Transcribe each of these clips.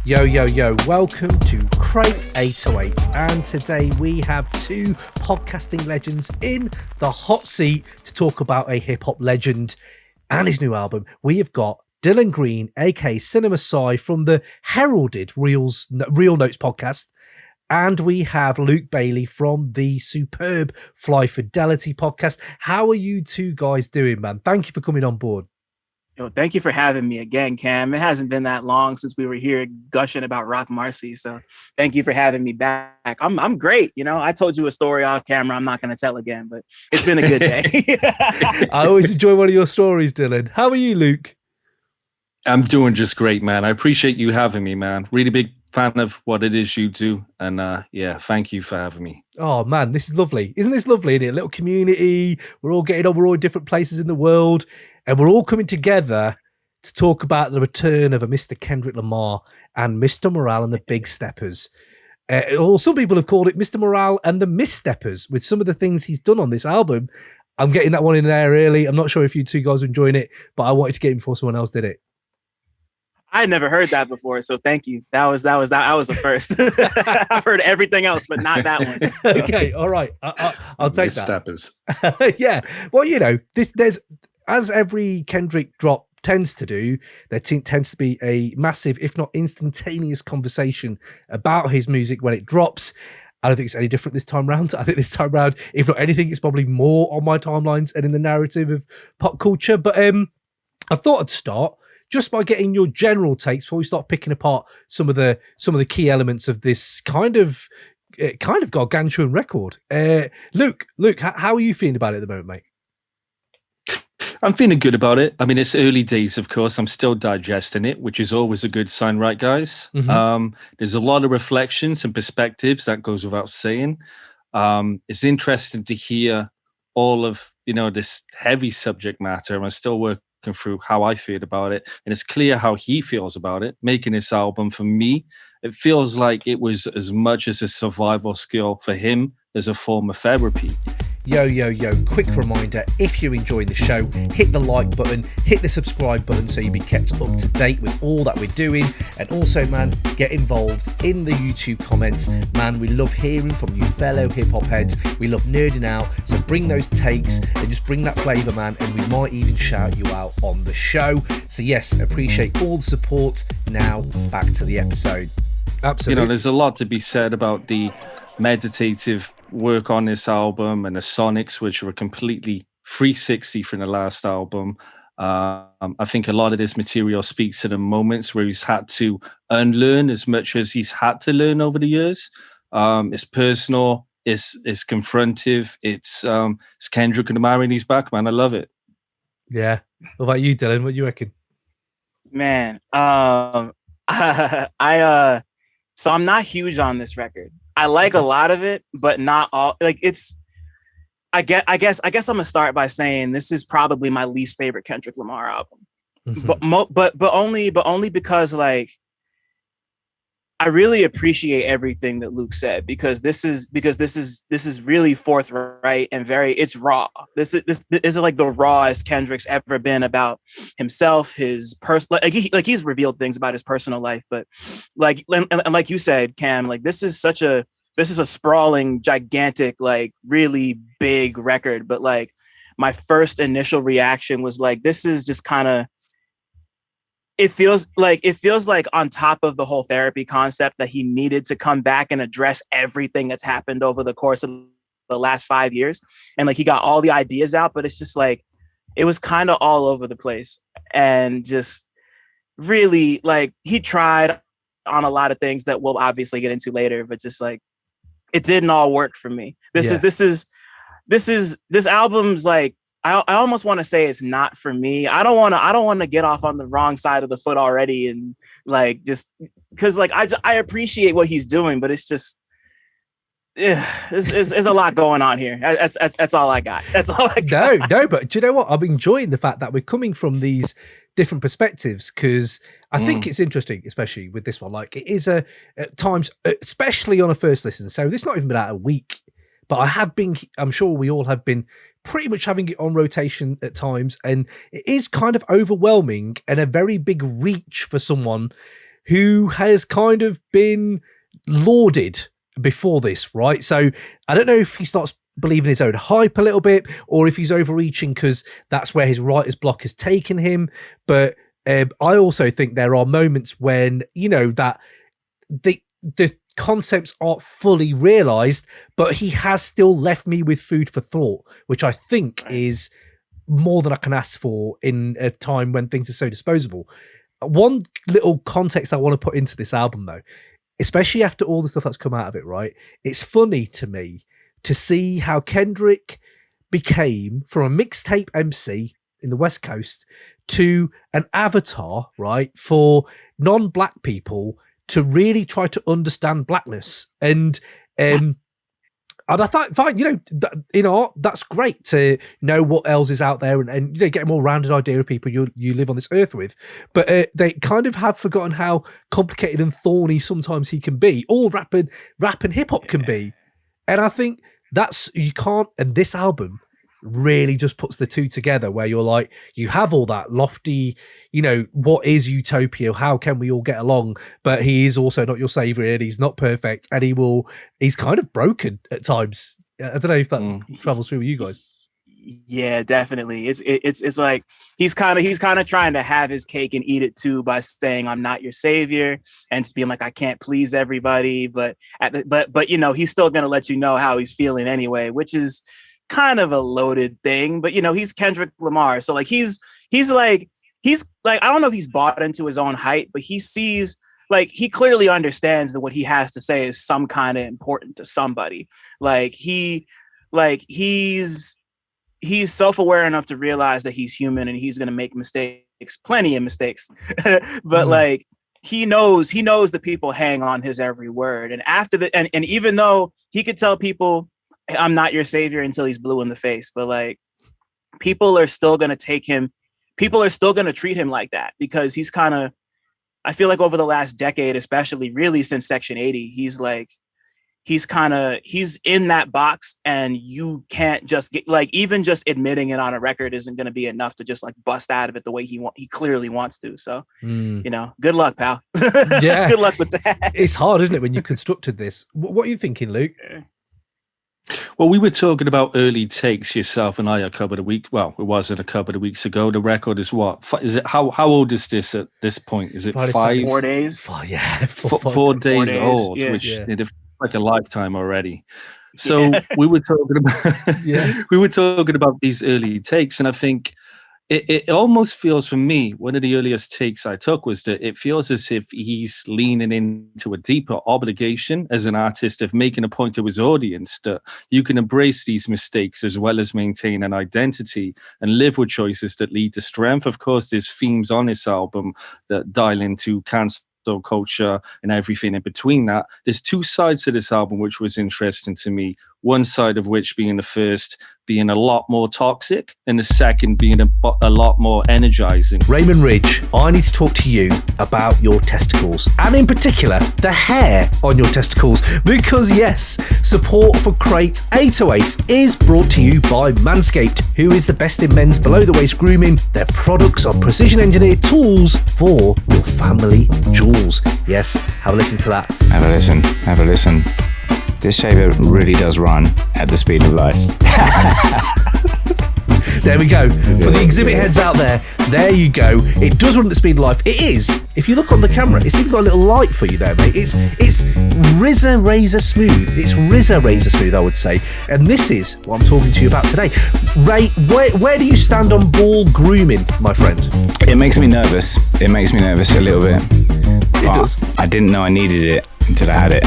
Yo, welcome to Crate 808, and today we have two podcasting legends in the hot seat to talk about a hip-hop legend and his new album. We have got Dylan Green, aka Cinemasai, from the heralded Real Notes podcast, and we have Luke Bailey from the superb Fly Fidelity podcast. How are you two guys doing, man? Thank you for coming on board. Yo, thank you for having me again, Cam. It hasn't been that long since we were here gushing about Rock Marcy, so thank you for having me back. I'm great. You know, I told you a story off camera I'm not going to tell again, but it's been a good day. I always enjoy one of your stories, Dylan. How are you, Luke? I'm doing just great, man. I appreciate you having me, man. Really big fan of what it is you do, and yeah, thank you for having me. Oh man, this is lovely. Isn't this lovely? Isn't it? A little community. We're all getting on. We're all in different places in the world, and we're all coming together to talk about the return of a Mr. Kendrick Lamar and Mr. Morale and the Big Steppers. Or some people have called it Mr. Morale and the Missteppers, with some of the things he's done on this album. I'm getting that one in there early. I'm not sure if you two guys are enjoying it, but I wanted to get it before someone else did it. I had never heard that before, so thank you. That was the first. I've heard everything else, but not that one. Okay, all right. I'll take that. Steppers. Yeah. Well, you know, there's as every Kendrick drop tends to do, there tends to be a massive, if not instantaneous, conversation about his music when it drops. I don't think it's any different this time round. I think this time round, if not anything, it's probably more on my timelines and in the narrative of pop culture. But I thought I'd start just by getting your general takes before we start picking apart some of the key elements of this kind of gargantuan record. Luke, how are you feeling about it at the moment, mate? I'm feeling good about it. I mean, it's early days, of course. I'm still digesting it, which is always a good sign, right, guys? Mm-hmm. There's a lot of reflections and perspectives, that goes without saying. It's interesting to hear all of, this heavy subject matter. I'm still working through how I feel about it, and it's clear how he feels about it. Making this album, for me, it feels like it was as much as a survival skill for him as a form of therapy. Yo, quick reminder, if you're enjoying the show, hit the like button, hit the subscribe button so you'll be kept up to date with all that we're doing. And also, man, get involved in the YouTube comments. Man, we love hearing from you fellow hip-hop heads. We love nerding out, so bring those takes and just bring that flavour, man, and we might even shout you out on the show. So yes, appreciate all the support. Now, back to the episode. Absolutely. There's a lot to be said about the meditative work on this album and the sonics, which were completely 360 from the last album. I think a lot of this material speaks to the moments where he's had to unlearn as much as he's had to learn over the years. It's personal, it's confrontive, it's Kendrick Lamar and he's back, man. I love it. Yeah. What about you, Dylan? What do you reckon? Man, so I'm not huge on this record. I like a lot of it, but not all. Like I guess I'm gonna start by saying this is probably my least favorite Kendrick Lamar album, Mm-hmm. but only because like I really appreciate everything that Luke said, because this is really forthright and it's raw. This is like the rawest Kendrick's ever been about himself, his personal, he's revealed things about his personal life, but like you said, Cam, like this is a sprawling, gigantic, like really big record. But like my first initial reaction was like, this is just kind of, it feels like on top of the whole therapy concept that he needed to come back and address everything that's happened over the course of the last 5 years. And like, he got all the ideas out, but it's just like, it was kind of all over the place. And just really like, he tried on a lot of things that we'll obviously get into later, but just like, it didn't all work for me. This album's like, I almost want to say it's not for me. I don't want to get off on the wrong side of the foot already, and like just because like I appreciate what he's doing, but it's just there's a lot going on here. That's all I got. That's all I got. No, but do you know what? I'm enjoying the fact that we're coming from these different perspectives, because I think it's interesting, especially with this one. Like it is at times, especially on a first listen. So this not even been out a week, but I'm sure we all have been pretty much having it on rotation at times, and it is kind of overwhelming and a very big reach for someone who has kind of been lauded before this, right? So I don't know if he starts believing his own hype a little bit, or if he's overreaching because that's where his writer's block has taken him. But I also think there are moments when, you know, that the concepts aren't fully realized, but he has still left me with food for thought, which I think is more than I can ask for in a time when things are so disposable. One little context I want to put into this album, though, especially after all the stuff that's come out of it, right? It's funny to me to see how Kendrick became from a mixtape MC in the West Coast to an avatar, right, for non-black people to really try to understand blackness. And I thought, fine, you know, in art, that's great to know what else is out there and you know, get a more rounded idea of people you live on this earth with. But they kind of have forgotten how complicated and thorny sometimes he can be, or rap and hip hop can be. And I think and this album really just puts the two together, where you're like, you have all that lofty, you know, what is utopia? How can we all get along? But he is also not your savior, and he's not perfect, and he's kind of broken at times. I don't know if that travels through with you guys. Yeah, definitely. It's like he's kind of trying to have his cake and eat it too by saying I'm not your savior and just being like I can't please everybody, but you know, he's still gonna let you know how he's feeling anyway, which is kind of a loaded thing. But you know, he's Kendrick Lamar, so like he's like I don't know if he's bought into his own hype, but he sees, like, he clearly understands that what he has to say is some kind of important to somebody. He's self-aware enough to realize that he's human and he's going to make mistakes, plenty of mistakes. But like, he knows that people hang on his every word. And after and even though he could tell people, I'm not your savior, until he's blue in the face, but like, people are still going to take him. People are still going to treat him like that, because he's kind of, I feel like over the last decade, especially really since Section 80, he's in that box, and you can't just get, like, even just admitting it on a record isn't going to be enough to just like bust out of it the way he clearly wants to. So, you know, good luck, pal. Yeah. Good luck with that. It's hard, isn't it, when you constructed this? What are you thinking, Luke? Well, we were talking about early takes, yourself and I, a couple of weeks. Well, it wasn't a couple of weeks ago. The record is what? Is it? How old is this at this point? Is it 5? 4 days? Yeah, 4 days old, yeah. which it like a lifetime already. So we were talking about these early takes, and I think it almost feels, for me, one of the earliest takes I took was that it feels as if he's leaning into a deeper obligation as an artist of making a point to his audience that you can embrace these mistakes as well as maintain an identity and live with choices that lead to strength. Of course, there's themes on this album that dial into cancel culture and everything in between that. There's two sides to this album which was interesting to me. One side of which being the first being a lot more toxic, and the second being a lot more energizing. Raymond Ridge, I need to talk to you about your testicles, and in particular the hair on your testicles, because yes, support for Crate 808 is brought to you by Manscaped, who is the best in men's below the waist grooming. Their products are precision engineered tools for your family jewels. Yes, have a listen to that. Have a listen. This shaver really does run at the speed of light. There we go. For the exhibit heads out there you go. It does run at the speed of light. It is. If you look on the camera, it's even got a little light for you there, mate. It's RZA razor smooth. It's RZA razor smooth, I would say. And this is what I'm talking to you about today. Ray, where do you stand on ball grooming, my friend? It makes me nervous. It makes me nervous a little bit. It does. I didn't know I needed it until I had it.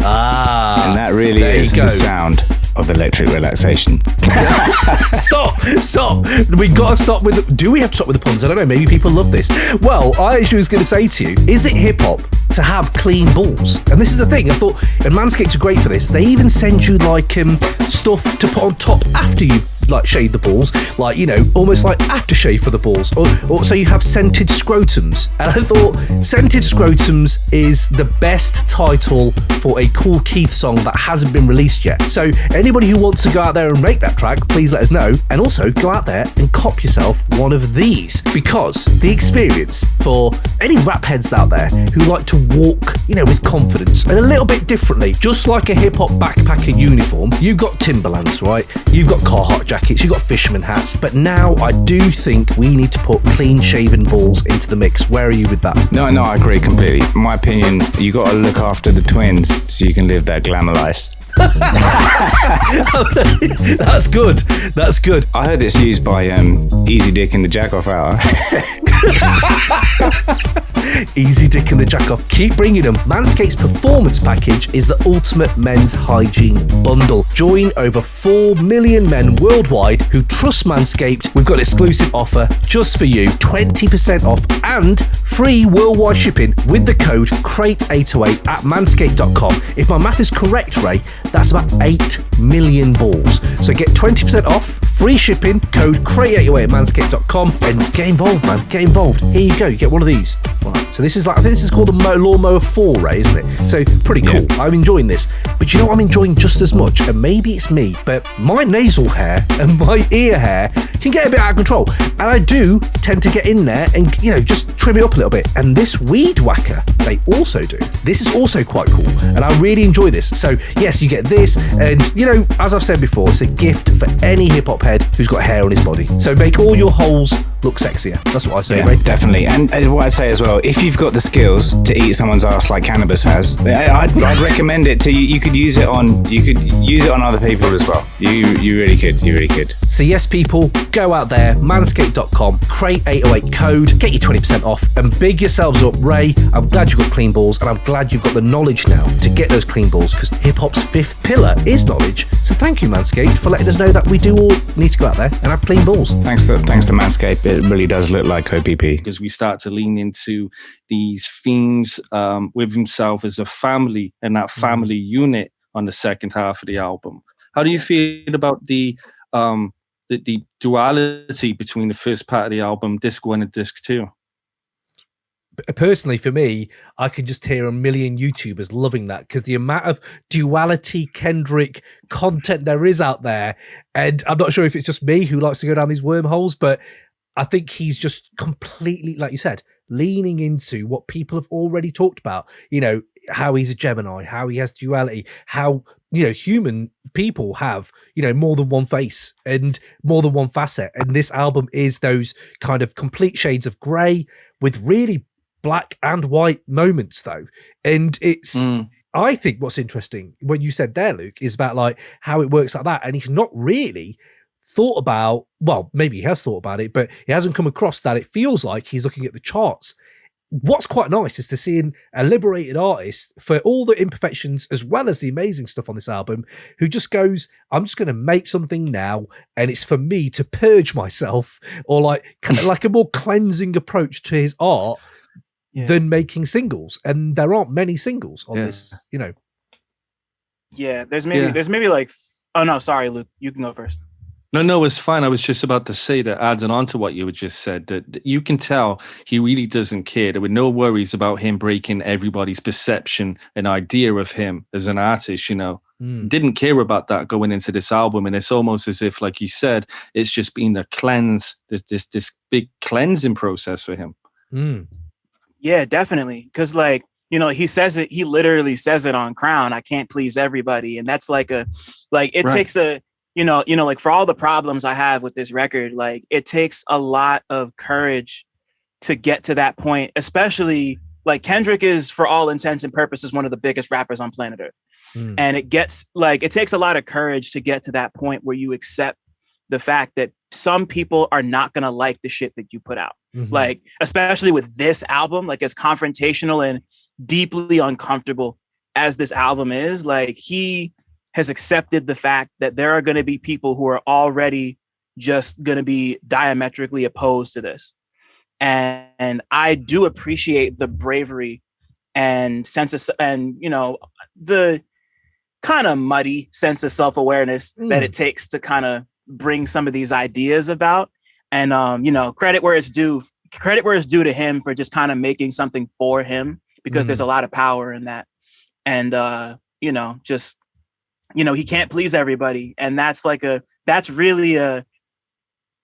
And that really is the sound of electric relaxation. Stop. We got to stop with do we have to stop with the puns? I don't know, maybe people love this. Well, I actually was going to say to you, is it hip hop to have clean balls? And this is the thing, I thought, and Manscaped are great for this, they even send you like stuff to put on top after you've like shave the balls, like, you know, almost like aftershave for the balls, or so you have scented scrotums. And I thought scented scrotums is the best title for a Kool Keith song that hasn't been released yet. So anybody who wants to go out there and make that track, please let us know. And also go out there and cop yourself one of these, because the experience for any rap heads out there who like to walk, you know, with confidence and a little bit differently, just like a hip hop backpacker uniform. You've got Timberlands, right? You've got Carhartt jackets, you've got fisherman hats, but now I do think we need to put clean shaven balls into the mix. Where are you with that? No, I agree completely. In my opinion, you got to look after the twins so you can live that glamour life. That's good. That's good. I heard it's used by Easy Dick in the Jack Off Hour. Easy Dick and the Jack Off. Keep bringing them. Manscaped's performance package is the ultimate men's hygiene bundle. Join over 4 million men worldwide who trust Manscaped. We've got an exclusive offer just for you. 20% off and free worldwide shipping with the code CRATE808 at manscaped.com. If my math is correct, Ray, that's about 8 million balls. So get 20% off, free shipping, code CRATE808 at manscaped.com, and get involved, man. Get involved. Here you go. You get one of these. Right. So this is like, I think this is called a Lawnmower 4, Ray, isn't it? So pretty cool. Yeah. I'm enjoying this. But you know what I'm enjoying just as much? And maybe it's me, but my nasal hair and my ear hair can get a bit out of control. And I do tend to get in there and, you know, just trim it up a little bit. And this weed whacker, they also do. This is also quite cool. And I really enjoy this. So yes, you get this. And, you know, as I've said before, it's a gift for any hip hop head who's got hair on his body. So make all your holes look sexier. That's what I say, Ray. Definitely. And what I'd say as well, if you've got the skills to eat someone's ass like cannabis has, I'd recommend it to you. You could use it on other people as well. You really could. So yes, people, go out there, manscaped.com, CRATE808 code, get your 20% off, and big yourselves up. Ray, I'm glad you've got clean balls, and I'm glad you've got the knowledge now to get those clean balls, because hip hop's fifth pillar is knowledge. So thank you, Manscaped, for letting us know that we do all need to go out there and have clean balls. Thanks to Manscaped. It really does look like OPP. Because we start to lean into these themes with himself as a family and that family unit on the second half of the album. How do you feel about the duality between the first part of the album, disc 1 and disc 2? Personally, for me, I could just hear a million YouTubers loving that, because the amount of duality Kendrick content there is out there, and I'm not sure if it's just me who likes to go down these wormholes, but I think he's just completely, like you said, leaning into what people have already talked about. You know, how he's a Gemini, how he has duality, how, you know, human people have, you know, more than one face and more than one facet. And this album is those kind of complete shades of grey with really black and white moments, though. And it's, I think what's interesting, what you said there, Luke, is about like how it works like that. And he's not really thought about, well, maybe he has thought about it, but he hasn't come across that. It feels like he's looking at the charts. What's quite nice is to see a liberated artist, for all the imperfections as well as the amazing stuff on this album, who just goes, I'm just going to make something now, and it's for me to purge myself, or like a more cleansing approach to his art than making singles. And there aren't many singles on this, you know. Yeah, there's maybe like, oh no, sorry, Luke, you can go first. No, it's fine. I was just about to say that, adding on to what you had just said, that you can tell he really doesn't care. There were no worries about him breaking everybody's perception and idea of him as an artist, you know. Didn't care about that going into this album. And it's almost as if, like you said, it's just been a cleanse, this big cleansing process for him. Yeah, definitely. Because, like, you know, he literally says it on Crown, I can't please everybody. And that's like it takes a, you know, like, for all the problems I have with this record, like, it takes a lot of courage to get to that point, especially like Kendrick is, for all intents and purposes, one of the biggest rappers on planet Earth. And it takes a lot of courage to get to that point where you accept the fact that some people are not going to like the shit that you put out. Like, especially with this album, like, as confrontational and deeply uncomfortable as this album is, like, he has accepted the fact that there are going to be people who are already just going to be diametrically opposed to this. And I do appreciate the bravery and sense of, and, you know, the kind of muddy sense of self-awareness that it takes to kind of bring some of these ideas about. And you know, credit where it's due to him for just kind of making something for him, because there's a lot of power in that. And you know, just, you know, he can't please everybody, and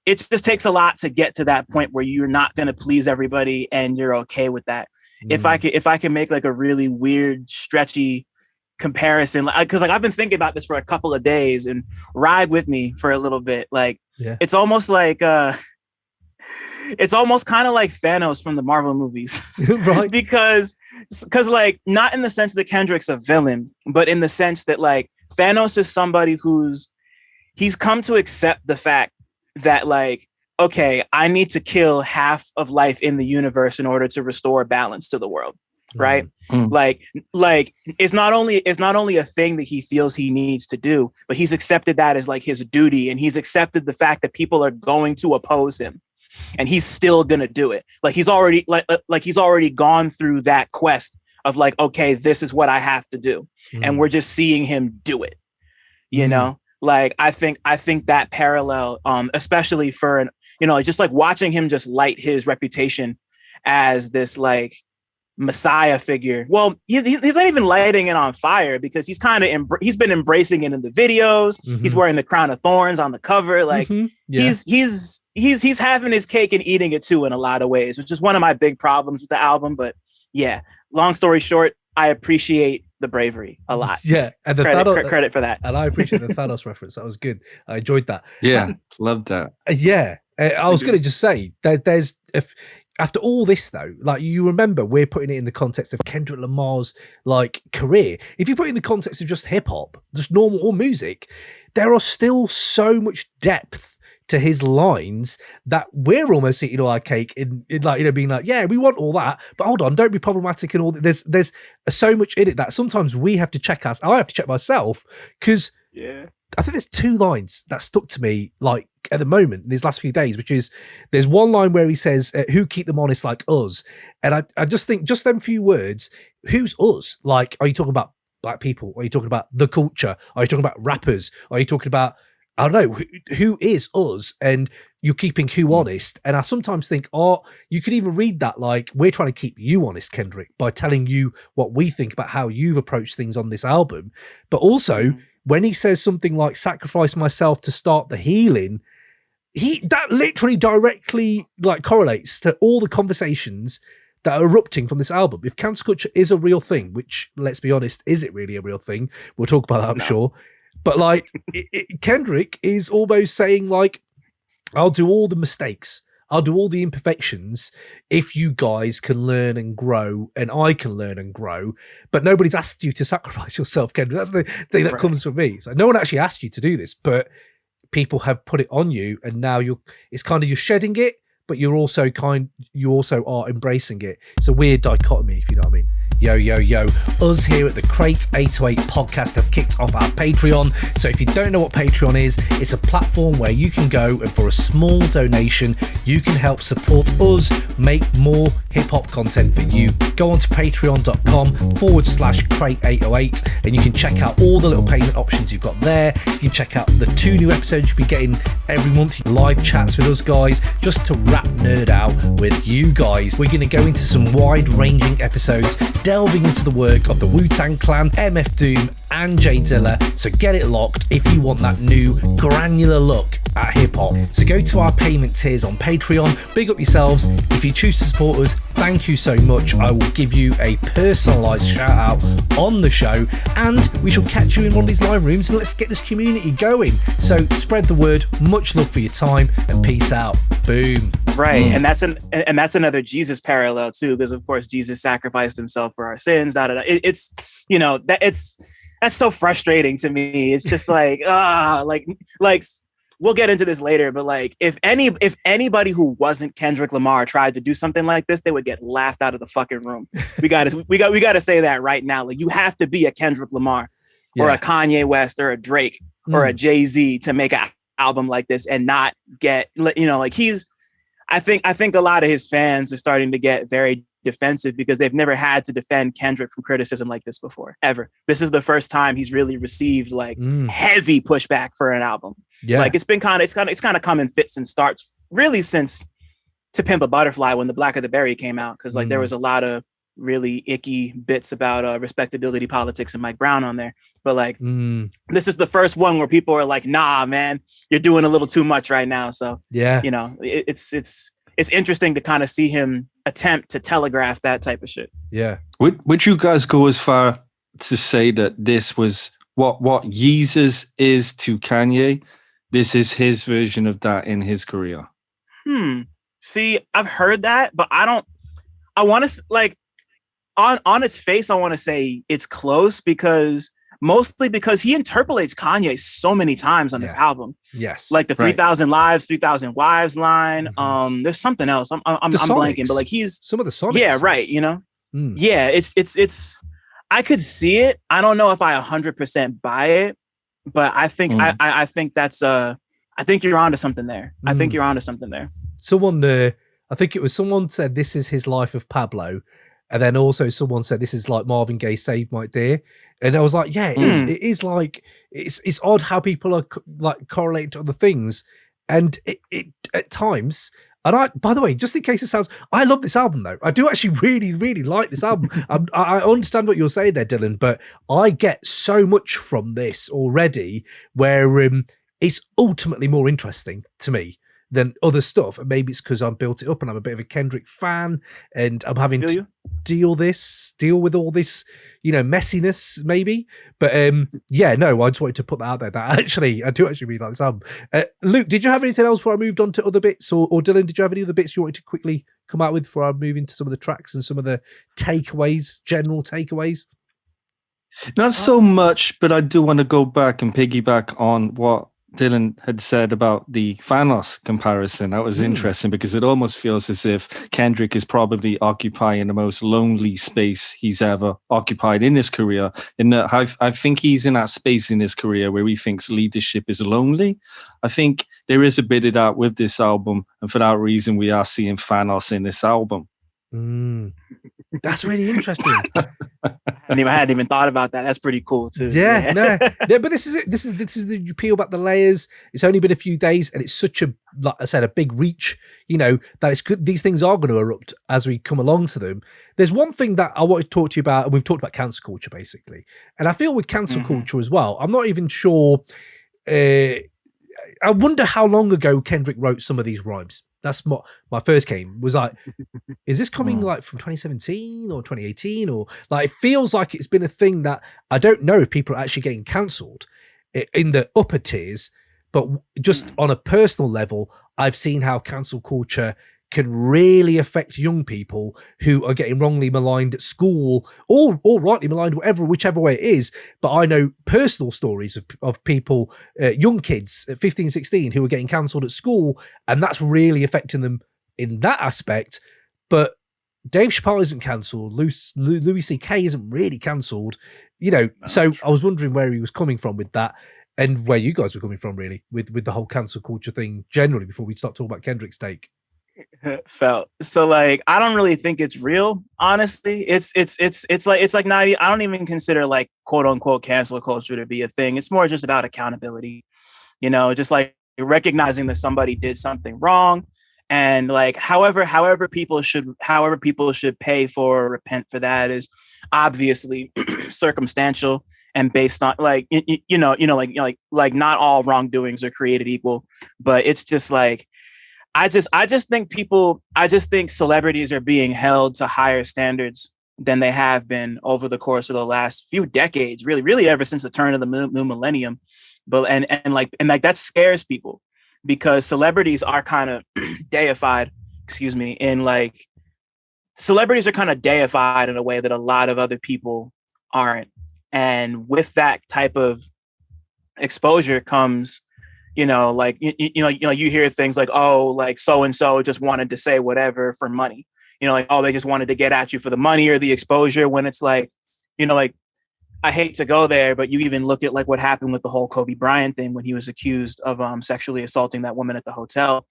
it just takes a lot to get to that point where you're not going to please everybody and you're okay with that. If I can make like a really weird, stretchy comparison, because like I've been thinking about this for a couple of days, and ride with me for a little bit. Like, it's almost like it's almost kind of like Thanos from the Marvel movies. Right? because like, not in the sense that Kendrick's a villain, but in the sense that like Thanos is somebody he's come to accept the fact that like, okay, I need to kill half of life in the universe in order to restore balance to the world. Right. Like it's not only a thing that he feels he needs to do, but he's accepted that as like his duty. And he's accepted the fact that people are going to oppose him, and he's still going to do it. Like he's already gone through that quest of like, okay, this is what I have to do. And we're just seeing him do it, you know? Like, I think that parallel, especially for, you know, just like watching him just light his reputation as this like Messiah figure. Well, he's not even lighting it on fire, because he's kind of he's been embracing it in the videos. He's wearing the crown of thorns on the cover. Like he's having his cake and eating it too in a lot of ways, which is one of my big problems with the album. But yeah, long story short, I appreciate the bravery a lot. Yeah, and the credit for that. And I appreciate the Thanos reference. That was good. I enjoyed that. Yeah, loved that. Yeah, I was going to just say there's after all this though, like, you remember, we're putting it in the context of Kendrick Lamar's like career. If you put it in the context of just hip hop, just normal or music, there are still so much depth to his lines that we're almost eating all our cake in like, you know, being like, yeah, we want all that, but hold on, don't be problematic and all that. There's so much in it that sometimes we have to check us. I have to check myself, because I think there's two lines that stuck to me like at the moment in these last few days, which is, there's one line where he says, who keep them honest like us? And I just think, just them few words, who's us? Like, are you talking about black people? Are you talking about the culture? Are you talking about rappers? Are you talking about, I don't know, who is us? And you're keeping who honest? And I sometimes think, you could even read that like, we're trying to keep you honest, Kendrick, by telling you what we think about how you've approached things on this album. But also, when he says something like sacrifice myself to start the healing, that literally directly like correlates to all the conversations that are erupting from this album. If cancel culture is a real thing, which, let's be honest, is it really a real thing? We'll talk about that, I'm sure. But like, Kendrick is almost saying like, I'll do all the mistakes, I'll do all the imperfections if you guys can learn and grow, and I can learn and grow. But nobody's asked you to sacrifice yourself, Kendrick. That's the thing that comes from me. So no one actually asked you to do this, but people have put it on you, and now it's kind of, you're shedding it, but you also are embracing it. It's a weird dichotomy, if you know what I mean. Yo, us here at the Crate 808 podcast have kicked off our Patreon. So if you don't know what Patreon is, it's a platform where you can go, and for a small donation, you can help support us make more hip hop content for you. Go on to patreon.com/Crate808 and you can check out all the little payment options you've got there. You can check out the 2 new episodes you'll be getting every month, live chats with us guys, just to rap nerd out with you guys. We're going to go into some wide-ranging episodes, delving into the work of the Wu-Tang Clan, MF Doom, and Jay Dilla. So get it locked if you want that new granular look at hip-hop. So go to our payment tiers on Patreon, big up yourselves. If you choose to support us, thank you so much. I will give you a personalised shout out on the show, and we shall catch you in one of these live rooms, and let's get this community going. So spread the word. Much love for your time, and peace out. Boom. Right. And that's another Jesus parallel too, because of course Jesus sacrificed himself for our sins. It's, you know, that's so frustrating to me. It's just like, like we'll get into this later, but like, if anybody who wasn't Kendrick Lamar tried to do something like this, they would get laughed out of the fucking room. We got to say that right now. Like, you have to be a Kendrick Lamar or a Kanye West or a Drake or a Jay-Z to make an album like this and not get, you know, like I think a lot of his fans are starting to get very defensive because they've never had to defend Kendrick from criticism like this before, ever. This is the first time he's really received like heavy pushback for an album. Yeah. Like it's kind of come in fits and starts really since To Pimp a Butterfly when The Blacker the Berry came out. Cause like there was a lot of really icky bits about respectability politics and Mike Brown on there. But like, this is the first one where people are like, nah, man, you're doing a little too much right now. So, yeah, you know, it's interesting to kind of see him attempt to telegraph that type of shit. Yeah. Would you guys go as far to say that this was what Yeezus is to Kanye? This is his version of that in his career. See, I've heard that, but I want to like on its face, I want to say it's close mostly because he interpolates Kanye so many times on this album. Yes. Like the 3,000 Lives, 3,000 Wives line. There's something else. I'm blanking, but like he's some of the Sonics. Yeah, right. You know? Yeah, it's I could see it. I don't know if I 100% buy it, but I think I think that's I think you're onto something there. I think you're onto something there. Someone I think it was someone said this is his life of Pablo. And then also someone said this is like Marvin Gaye Save My Dear. And I was like, yeah, it is. It is like, it's odd how people are like correlating to other things. And it at times, and by the way, just in case it sounds, I love this album though. I do actually really, really like this album. I understand what you're saying there, Dylan, but I get so much from this already where it's ultimately more interesting to me than other stuff. And maybe it's because I'm built it up and I'm a bit of a Kendrick fan and I'm having to deal with all this, you know, messiness maybe. But yeah, no, I just wanted to put that out there that I do actually really like this album. Luke, did you have anything else before I moved on to other bits, or Dylan, did you have any other bits you wanted to quickly come out with before I move into some of the tracks and some of the takeaways, general takeaways? Not so much, but I do want to go back and piggyback on what Dylan had said about the Thanos comparison. That was interesting because it almost feels as if Kendrick is probably occupying the most lonely space he's ever occupied in his career. In that, I think he's in that space in his career where he thinks leadership is lonely. I think there is a bit of that with this album, and for that reason, we are seeing Thanos in this album. That's really interesting. I hadn't even thought about that. That's pretty cool too. Yeah, no, but this is it. This is you peel back the layers. It's only been a few days, and it's such a, like I said, a big reach. You know that it's good. These things are going to erupt as we come along to them. There's one thing that I want to talk to you about, and we've talked about cancel culture basically, and I feel with cancel culture as well. I'm not even sure. I wonder how long ago Kendrick wrote some of these rhymes. That's my first game was like, is this coming like from 2017 or 2018 or like, it feels like it's been a thing that I don't know if people are actually getting cancelled in the upper tiers, but just on a personal level, I've seen how cancel culture can really affect young people who are getting wrongly maligned at school or rightly maligned, whichever way it is. But I know personal stories of people, young kids at 15, 16 who are getting cancelled at school, and that's really affecting them in that aspect. But Dave Chappelle isn't cancelled. Louis C.K. isn't really cancelled, you know. So I was wondering where he was coming from with that, and where you guys were coming from really with the whole cancel culture thing generally before we start talking about Kendrick's take. Felt so like I don't really think it's real, honestly. It's like not, I don't even consider like quote unquote cancel culture to be a thing. It's more just about accountability, you know, just like recognizing that somebody did something wrong, and like however people should pay for or repent for that is obviously circumstantial and based on like you know like not all wrongdoings are created equal, but it's just like I just think celebrities are being held to higher standards than they have been over the course of the last few decades, really ever since the turn of the new millennium. But and that scares people because celebrities are kind of deified, in like celebrities are kind of deified in a way that a lot of other people aren't. And with that type of exposure comes, you know, you hear things like, oh, like so-and-so just wanted to say whatever for money, you know, like, oh, they just wanted to get at you for the money or the exposure, when it's like, you know, like, I hate to go there, but you even look at like what happened with the whole Kobe Bryant thing when he was accused of sexually assaulting that woman at the hotel.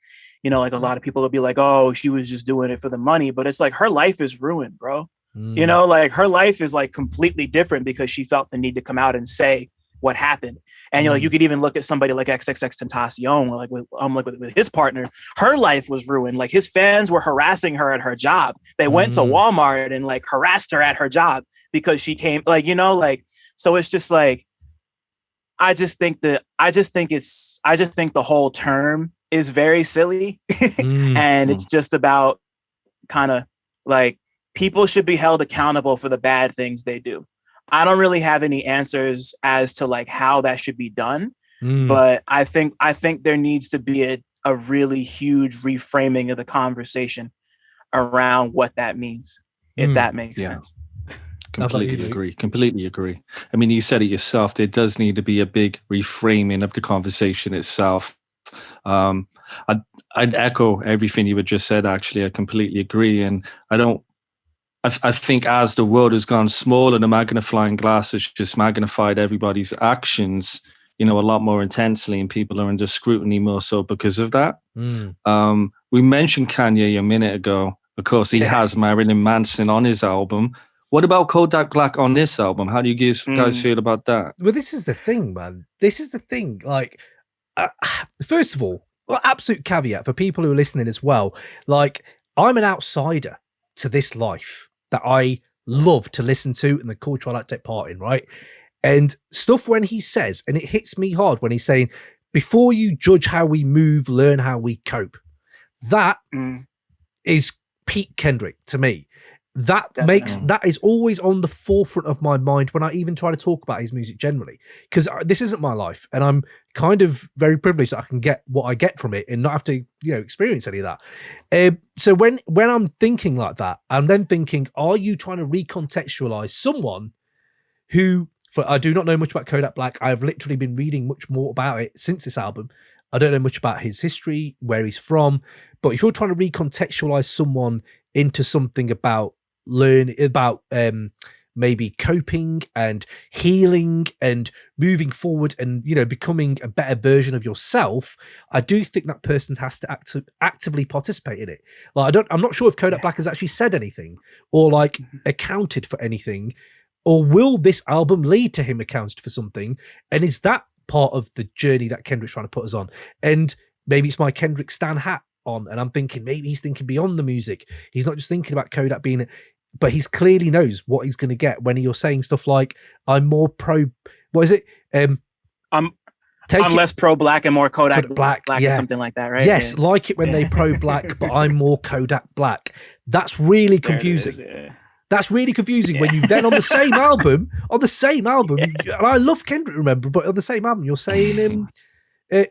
you know, like a lot of people will be like, oh, she was just doing it for the money, but it's like her life is ruined, bro. You know, like her life is like completely different because she felt the need to come out and say what happened. And you know, like, you could even look at somebody like XXXTentacion, like with his partner, her life was ruined. Like his fans were harassing her at her job. They went to Walmart and like harassed her at her job because she came, like, you know, like, so it's just like, I just think the whole term is very silly. And it's just about kind of like, people should be held accountable for the bad things they do. I don't really have any answers as to like how that should be done, but I think there needs to be a really huge reframing of the conversation around what that means, if that makes sense. Completely agree. I mean, you said it yourself. There does need to be a big reframing of the conversation itself. I'd echo everything you had just said. Actually, I completely agree, and I think as the world has gone smaller, the magnifying glass has just magnified everybody's actions, you know, a lot more intensely, and people are under scrutiny more so because of that. We mentioned Kanye a minute ago. Of course, he has Marilyn Manson on his album. What about Kodak Black on this album? How do you guys feel about that? Well, this is the thing, man. This is the thing. Like, first of all, absolute caveat for people who are listening as well. Like, I'm an outsider to this life that I love to listen to and the culture I like to take part in, right? And stuff when he says, and it hits me hard when he's saying, before you judge how we move, learn how we cope. That is peak Kendrick to me. That is always on the forefront of my mind when I even try to talk about his music generally, because this isn't my life, and I'm kind of very privileged that I can get what I get from it and not have to, you know, experience any of that. So when I'm thinking like that, I'm then thinking, are you trying to recontextualize someone who, I do not know much about Kodak Black. I've literally been reading much more about it since this album. I don't know much about his history, where he's from, but if you're trying to recontextualize someone into something about maybe coping and healing and moving forward and, you know, becoming a better version of yourself, I do think that person has to actively participate in it. Like, I'm not sure if Kodak Black has actually said anything or like accounted for anything, or will this album lead to him accounted for something? And is that part of the journey that Kendrick's trying to put us on? And maybe it's my Kendrick Stan hat on, and I'm thinking maybe he's thinking beyond the music. He's not just thinking about Kodak being, but he's clearly knows what he's going to get when you're saying stuff like, I'm more pro, what is it? I'm less pro-black and more Kodak Black or something like that, right? Yes, like it when they pro-black, but I'm more Kodak Black. That's really confusing. That's really confusing when you then on the same album, and I love Kendrick, remember, but on the same album, you're saying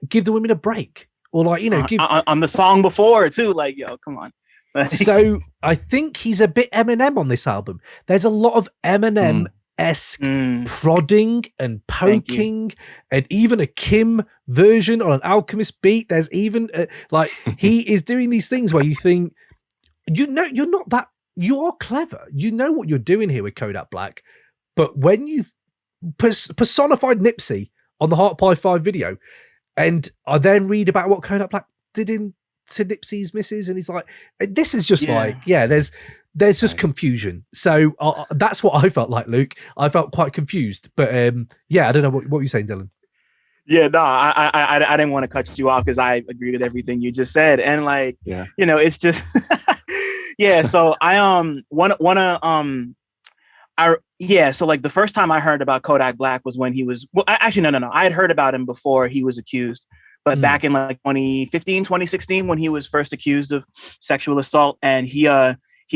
give the women a break. Or like, you know, on the song before too, like, yo, come on. So I think he's a bit Eminem on this album. There's a lot of Eminem-esque prodding and poking, and even a Kim version on an Alchemist beat. There's even like he is doing these things where you think, you know, you're not that, you are clever. You know what you're doing here with Kodak Black, but when you've personified Nipsey on the Heart Pie 5 video, and I then read about what Kodak Black did to Nipsey's missus, and he's like, this is just there's just confusion. So that's what I felt like, Luke. I felt quite confused, but I don't know what you're saying, Dylan. Yeah, no, I didn't want to cut you off because I agree with everything you just said, and like, you know, it's just So I so like the first time I heard about Kodak Black was when he was, well, actually, no. I had heard about him before he was accused, but back in like 2015, 2016, when he was first accused of sexual assault, and he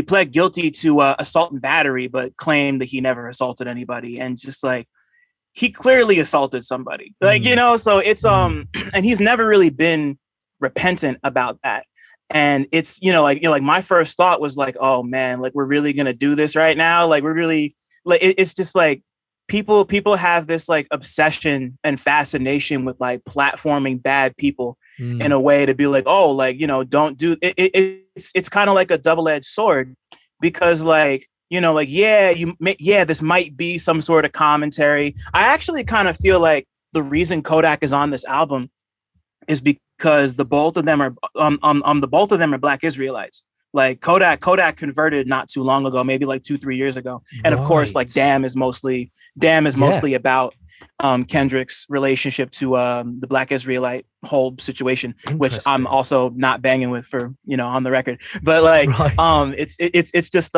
pled guilty to assault and battery, but claimed that he never assaulted anybody. And just like, he clearly assaulted somebody, like, you know, so it's, and he's never really been repentant about that. And it's, you know, like my first thought was like, oh man, like we're really going to do this right now. Like we're really, like, it's just like people have this like obsession and fascination with like platforming bad people in a way to be like, oh, like, you know, don't do it. It's kind of like a double-edged sword, because like, you know, like, this might be some sort of commentary. I actually kind of feel like the reason Kodak is on this album is because the both of them are Black Israelites. Like Kodak converted not too long ago, maybe like 2-3 years ago. And of course, like Damn is mostly about Kendrick's relationship to the Black Israelite whole situation, which I'm also not banging with for, on the record. But like it's just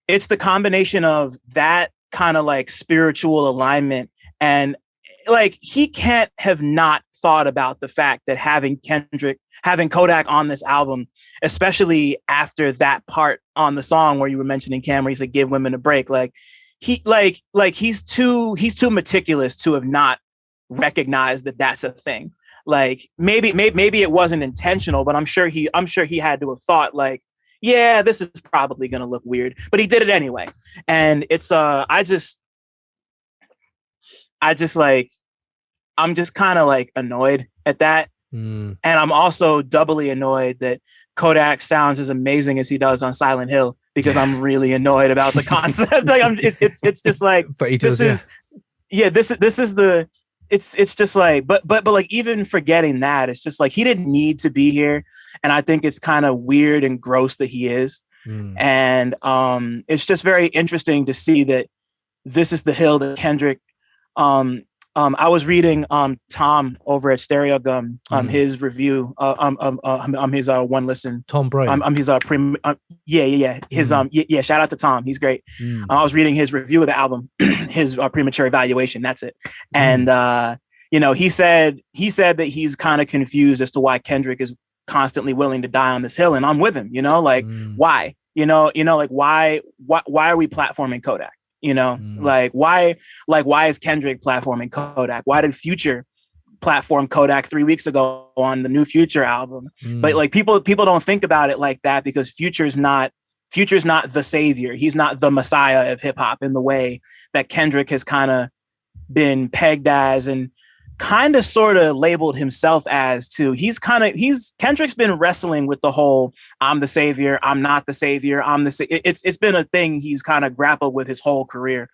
it's the combination of that kind of like spiritual alignment, and like he can't have not thought about the fact that having Kodak on this album, especially after that part on the song where you were mentioning Cam, where he's like, give women a break. Like he's too meticulous to have not recognized that that's a thing. Like maybe it wasn't intentional, but I'm sure he had to have thought like, yeah, this is probably going to look weird, but he did it anyway. And it's, I'm just kind of like annoyed at that. And I'm also doubly annoyed that Kodak sounds as amazing as he does on Silent Hill, because I'm really annoyed about the concept. Like it's just like, but he does, this is the, it's just like, but like, even forgetting that, it's just like, he didn't need to be here. And I think it's kind of weird and gross that he is. And it's just very interesting to see that this is the hill that Kendrick, I was reading Tom over at Stereo Gum, his review, his one listen. Tom Bray. His shout out to Tom. He's great. I was reading his review of the album, his premature evaluation. That's it. And he said that he's kind of confused as to why Kendrick is constantly willing to die on this hill, and I'm with him. Why? Like why are we platforming Kodak? Like why is Kendrick platforming Kodak? Why did Future platform Kodak 3 weeks ago on the new Future album? But like people don't think about it like that, because Future's not the savior. He's not the messiah of hip hop in the way that Kendrick has kind of been pegged as, and kind of sort of labeled himself as too. Kendrick's been wrestling with the whole, I'm the savior, I'm not the savior, it's been a thing he's kind of grappled with his whole career.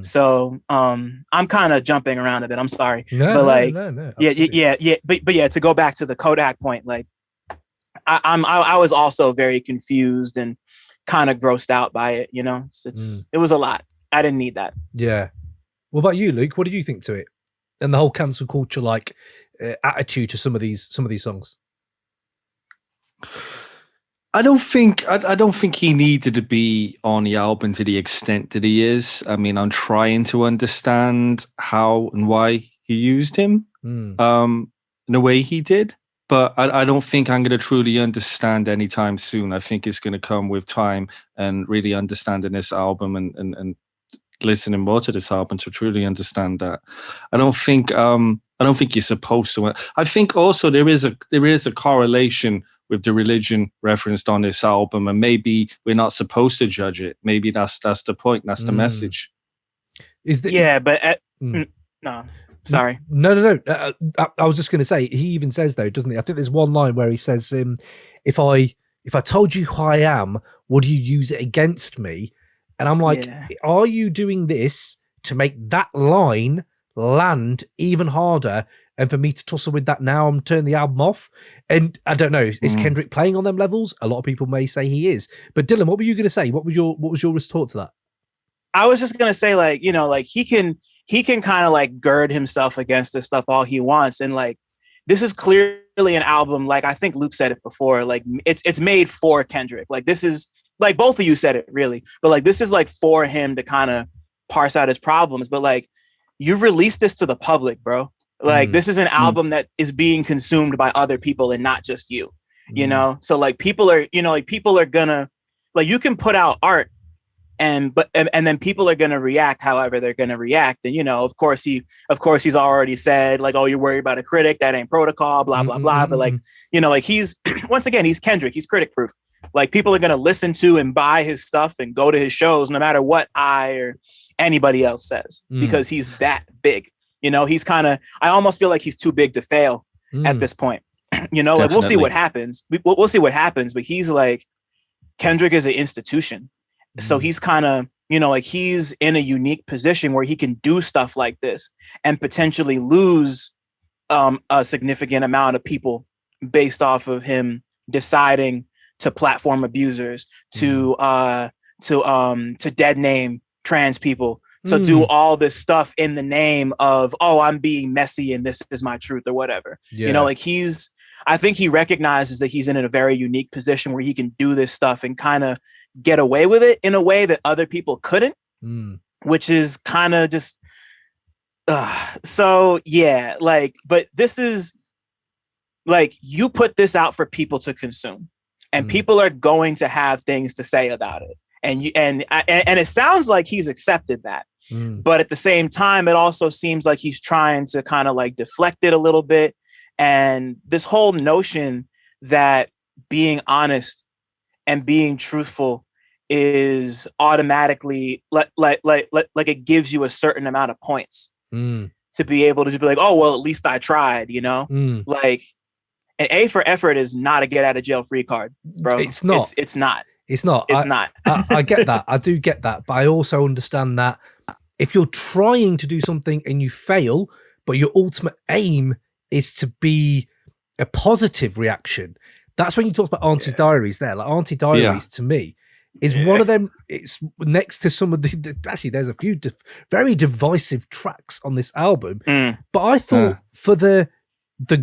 So I'm kind of jumping around a bit, I'm sorry. No, to go back to the Kodak point, like I was also very confused and kind of grossed out by it. It was a lot. I didn't need that. Yeah. What about you, Luke? What do you think to it? And the whole cancel culture attitude to some of these songs. I don't think he needed to be on the album to the extent that he is. I mean, I'm trying to understand how and why he used him in the way he did, but I don't think I'm going to truly understand anytime soon. I think it's going to come with time and really understanding this album and listening more to this album to truly understand that. I don't think you're supposed to. I think also there is a correlation with the religion referenced on this album, and maybe we're not supposed to judge it. Maybe that's the point. That's the message. No. Sorry. No. I was just going to say, he even says though, doesn't he? I think there's one line where he says, "If I told you who I am, would you use it against me?" And I'm like, Are you doing this to make that line land even harder? And for me to tussle with that now, I'm turning the album off. And I don't know, is Kendrick playing on them levels? A lot of people may say he is. But Dylan, what were you going to say? What was your retort to that? I was just going to say, like, like he can kind of like gird himself against this stuff all he wants. And like, this is clearly an album. Like, I think Luke said it before, like it's made for Kendrick. Like, this is, like, both of you said it really, but like, this is like for him to kind of parse out his problems. But like, you released this to the public, bro. Like, this is an album that is being consumed by other people and not just you, So like, people are gonna, like, you can put out art and then people are gonna react however they're gonna react. And of course he's already said like, oh, you're worried about a critic, that ain't protocol, blah blah blah. But like, like, he's once again, he's Kendrick, he's critic proof. Like, people are going to listen to and buy his stuff and go to his shows no matter what I or anybody else says, because he's that big. He's kind of, I almost feel like he's too big to fail at this point. Like, we'll see what happens. We'll see what happens. But he's like, Kendrick is an institution. So he's kind of, like, he's in a unique position where he can do stuff like this and potentially lose a significant amount of people based off of him deciding to platform abusers, to dead name trans people, to do all this stuff in the name of, oh, I'm being messy and this is my truth or whatever. You know, like I think he recognizes that he's in a very unique position where he can do this stuff and kind of get away with it in a way that other people couldn't, which is kind of just, so yeah, like, but this is like, you put this out for people to consume, and people are going to have things to say about it. And it sounds like he's accepted that. But at the same time, it also seems like he's trying to kind of like deflect it a little bit. And this whole notion that being honest and being truthful is automatically like it gives you a certain amount of points to be able to be like, oh, well, at least I tried, you know? Like, an A for effort is not a get out of jail free card, bro. It's not. It's not. It's not. It's not. I get that. I do get that. But I also understand that if you're trying to do something and you fail, but your ultimate aim is to be a positive reaction, that's when you talk about Auntie Diaries there. Like, Auntie Diaries to me is one of them. It's next to some of actually, there's a few very divisive tracks on this album. But I thought for the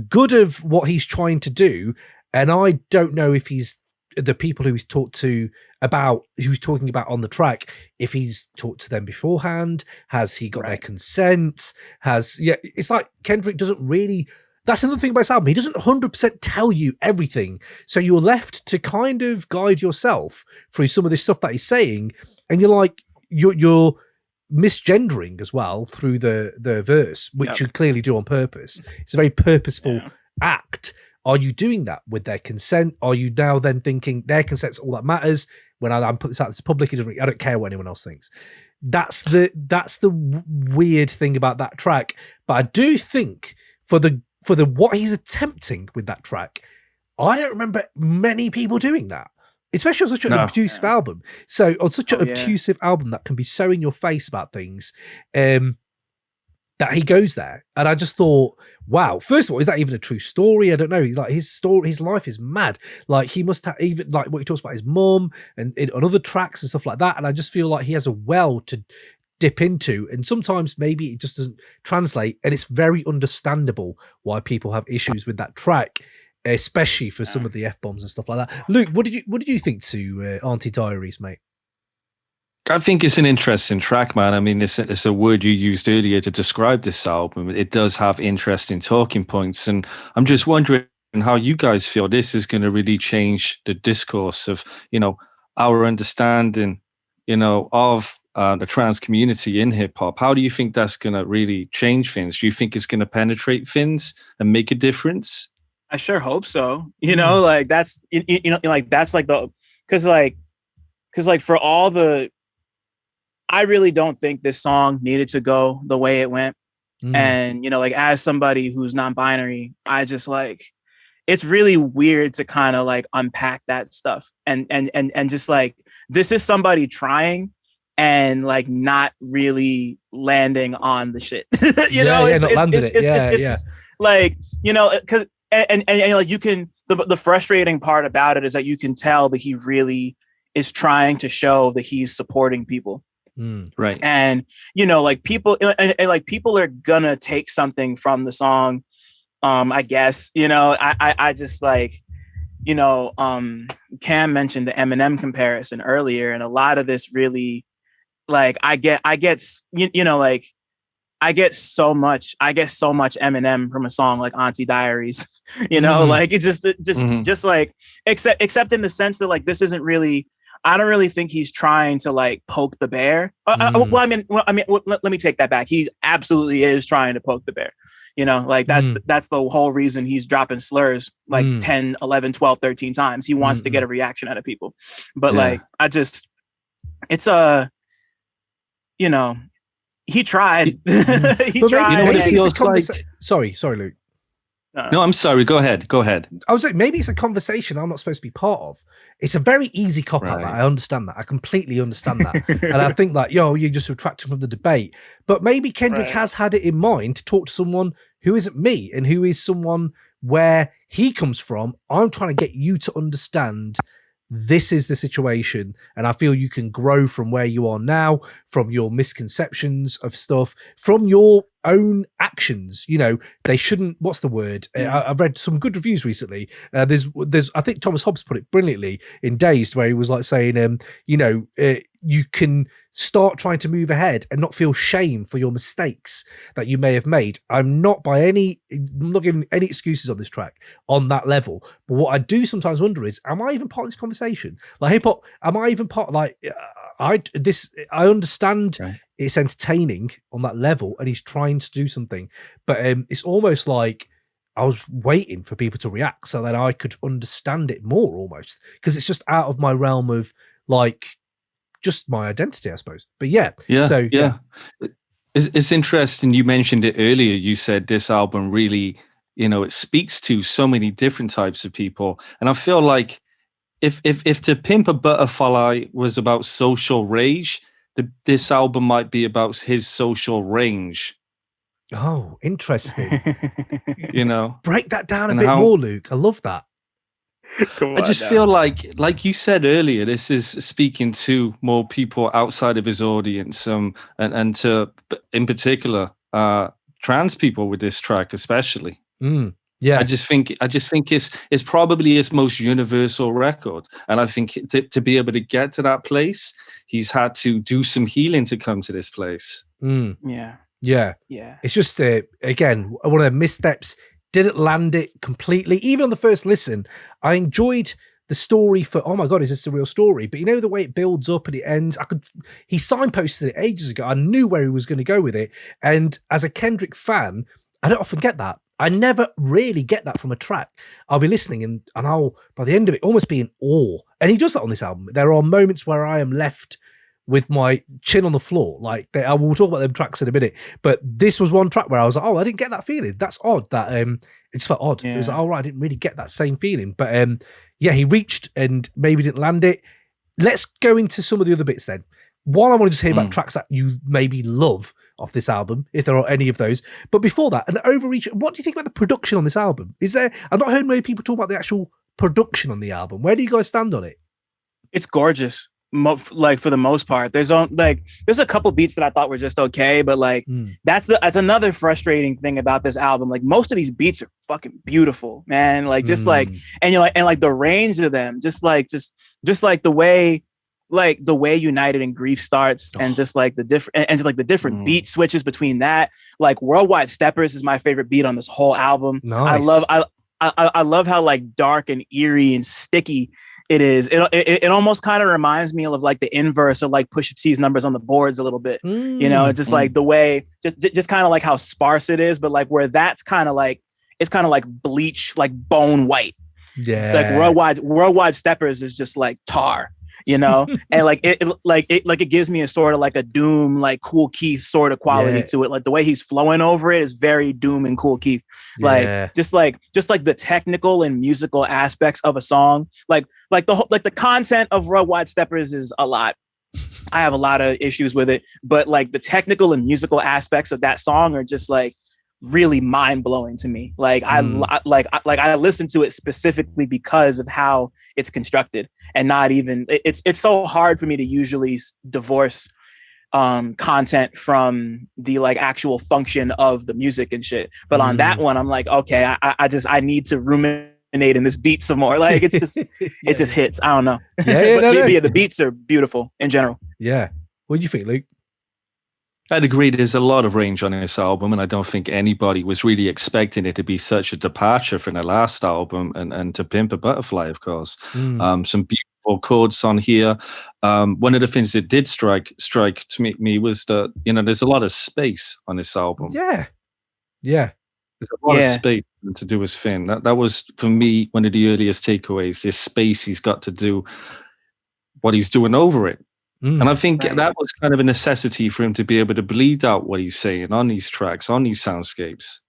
good of what he's trying to do, and I don't know if he's the people who he's talked to about, who's talking about on the track, if he's talked to them beforehand, has he got their consent, it's like Kendrick doesn't really, that's another thing about this album, he doesn't 100% tell you everything, so you're left to kind of guide yourself through some of this stuff that he's saying, and you're like, you're misgendering as well through the verse, which you clearly do on purpose. It's a very purposeful act. Are you doing that with their consent? Are you now then thinking their consent's all that matters? When I put this out to the public, I don't care what anyone else thinks. That's the weird thing about that track. But I do think for the what he's attempting with that track, I don't remember many people doing that, especially on such an obtrusive album. So on such an obtrusive album that can be so in your face about things, that he goes there. And I just thought, wow, first of all, is that even a true story? I don't know. He's like, his life is mad. Like, he must have, even like what he talks about his mom and on other tracks and stuff like that. And I just feel like he has a well to dip into, and sometimes maybe it just doesn't translate, and it's very understandable why people have issues with that track, especially for some of the F-bombs and stuff like that. Luke, what did you think to Auntie Diaries, mate? I think it's an interesting track, man. I mean, it's a word you used earlier to describe this album. It does have interesting talking points, and I'm just wondering how you guys feel this is going to really change the discourse of, our understanding, of the trans community in hip hop. How do you think that's going to really change things? Do you think it's going to penetrate things and make a difference? I sure hope so. Like that's, like that's like because for all the, I really don't think this song needed to go the way it went. And, like, as somebody who's non-binary, I just like, it's really weird to kind of like unpack that stuff and just like, this is somebody trying and like not really landing on the shit. Like, because and like, you can, the frustrating part about it is that you can tell that he really is trying to show that he's supporting people. Right. And, like, people and like people are gonna take something from the song. I guess, I just like, Cam mentioned the Eminem comparison earlier, and a lot of this really, like, I get so much Eminem from a song like Auntie Diaries, like it's just like, except in the sense that, like, this isn't really, I don't really think he's trying to like poke the bear. Let me take that back. He absolutely is trying to poke the bear. Like that's the whole reason he's dropping slurs like 10, 11, 12, 13 times. He wants to get a reaction out of people. But like, it's he tried. He tried. What it feels like. Sorry, Luke. No, I'm sorry. Go ahead. I was like, maybe it's a conversation I'm not supposed to be part of. It's a very easy cop-out. Right. I understand that. I completely understand that. And I think that, you're just retracting from the debate. But maybe Kendrick has had it in mind to talk to someone who isn't me and who is someone where he comes from. I'm trying to get you to understand this is the situation, and I feel you can grow from where you are now, from your misconceptions of stuff, from your own actions. You know, they shouldn't, what's the word? I've read some good reviews recently. There's I think Thomas Hobbes put it brilliantly in Dazed, where he was like saying, you can start trying to move ahead and not feel shame for your mistakes that you may have made. I'm not giving any excuses on this track on that level. But what I do sometimes wonder is, am I even part of this conversation? Like hip hop, am I even part? Like I understand it's entertaining on that level, and he's trying to do something, but it's almost like I was waiting for people to react so that I could understand it more, almost, because it's just out of my realm of like just my identity, I suppose. But yeah. It's interesting. You mentioned it earlier. You said this album really, it speaks to so many different types of people. And I feel like if To Pimp a Butterfly was about social rage, this album might be about his social range. Oh, interesting. Break that down a bit more, Luke. I love that. I just feel like you said earlier, this is speaking to more people outside of his audience, and to, in particular, trans people with this track, especially. Yeah, I just think it's probably his most universal record, and I think to be able to get to that place, he's had to do some healing to come to this place. Yeah. It's just again, one of the missteps. Didn't land it completely. Even on the first listen, I enjoyed the story for, oh my God, is this a real story? But the way it builds up and it ends, he signposted it ages ago. I knew where he was going to go with it. And as a Kendrick fan, I don't often get that. I never really get that from a track. I'll be listening and I'll, by the end of it, almost be in awe. And he does that on this album. There are moments where I am left with my chin on the floor. Like I will talk about them tracks in a minute, but this was one track where I was like, oh, I didn't get that feeling. That's odd. That it just felt odd. It was like, oh right, I didn't really get that same feeling. But he reached and maybe didn't land it. Let's go into some of the other bits then. One, I want to just hear about tracks that you maybe love off this album, if there are any of those. But before that, an overreach. What do you think about the production on this album? I've not heard many people talk about the actual production on the album. Where do you guys stand on it? It's gorgeous. Like for the most part, there's a couple beats that I thought were just okay, but that's another frustrating thing about this album. Like most of these beats are fucking beautiful, man. Like just and the range of them, just like the way United and Grief starts, and just like the different beat switches between that. Like Worldwide Steppers is my favorite beat on this whole album. Nice. I love how like dark and eerie and sticky it is. It almost kind of reminds me of like the inverse of like Pusha T's numbers on the boards a little bit. Just like the way, just kind of like how sparse it is, but like where that's kind of like, it's kind of like bleach, like bone white. Yeah. Like Worldwide Steppers is just like tar. And it gives me a sort of like a Doom, like Kool Keith sort of quality to it. Like the way he's flowing over it is very Doom and Kool Keith. Just like the technical and musical aspects of a song, like the content of Worldwide Steppers is a lot. I have a lot of issues with it, but like the technical and musical aspects of that song are just like really mind-blowing to me. I listen to it specifically because of how it's constructed, and not even it's so hard for me to usually divorce content from the like actual function of the music and shit. But on that one, I'm like, okay, I need to ruminate in this beat some more. Like it's just it just hits. I don't know. The beats are beautiful in general. Yeah. What do you think, Luke? I'd agree. There's a lot of range on this album, and I don't think anybody was really expecting it to be such a departure from the last album and To Pimp a Butterfly, of course. Some beautiful chords on here. One of the things that did strike to me was that there's a lot of space on this album. Yeah. There's a lot of space to do his thing. That was for me one of the earliest takeaways. This space he's got to do what he's doing over it. And I think that was kind of a necessity for him to be able to bleed out what he's saying on these tracks, on these soundscapes.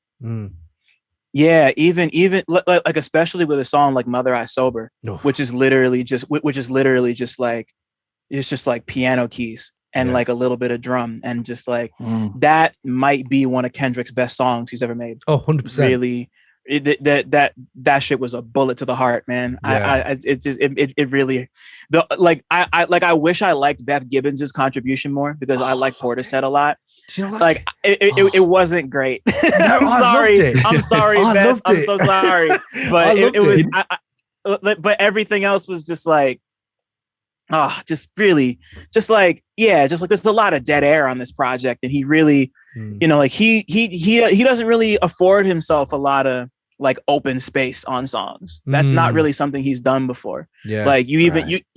Yeah, even like especially with a song like Mother I Sober, which is literally just like it's just like piano keys and Yeah. like a little bit of drum, and just like that might be one of Kendrick's best songs he's ever made. Oh, 100%. Really, that shit was a bullet to the heart, man. Yeah. It really, I wish I liked Beth Gibbons's contribution more, because I like Portishead a lot. Did you not Like it wasn't great. No, I'm I sorry. loved it. I'm sorry, I Beth. loved I'm it. so sorry. But I loved it was. it. But everything else was just like, just really, just like there's a lot of dead air on this project, and he really, like he doesn't really afford himself a lot of like open space on songs. That's not really something he's done before. Yeah. Like you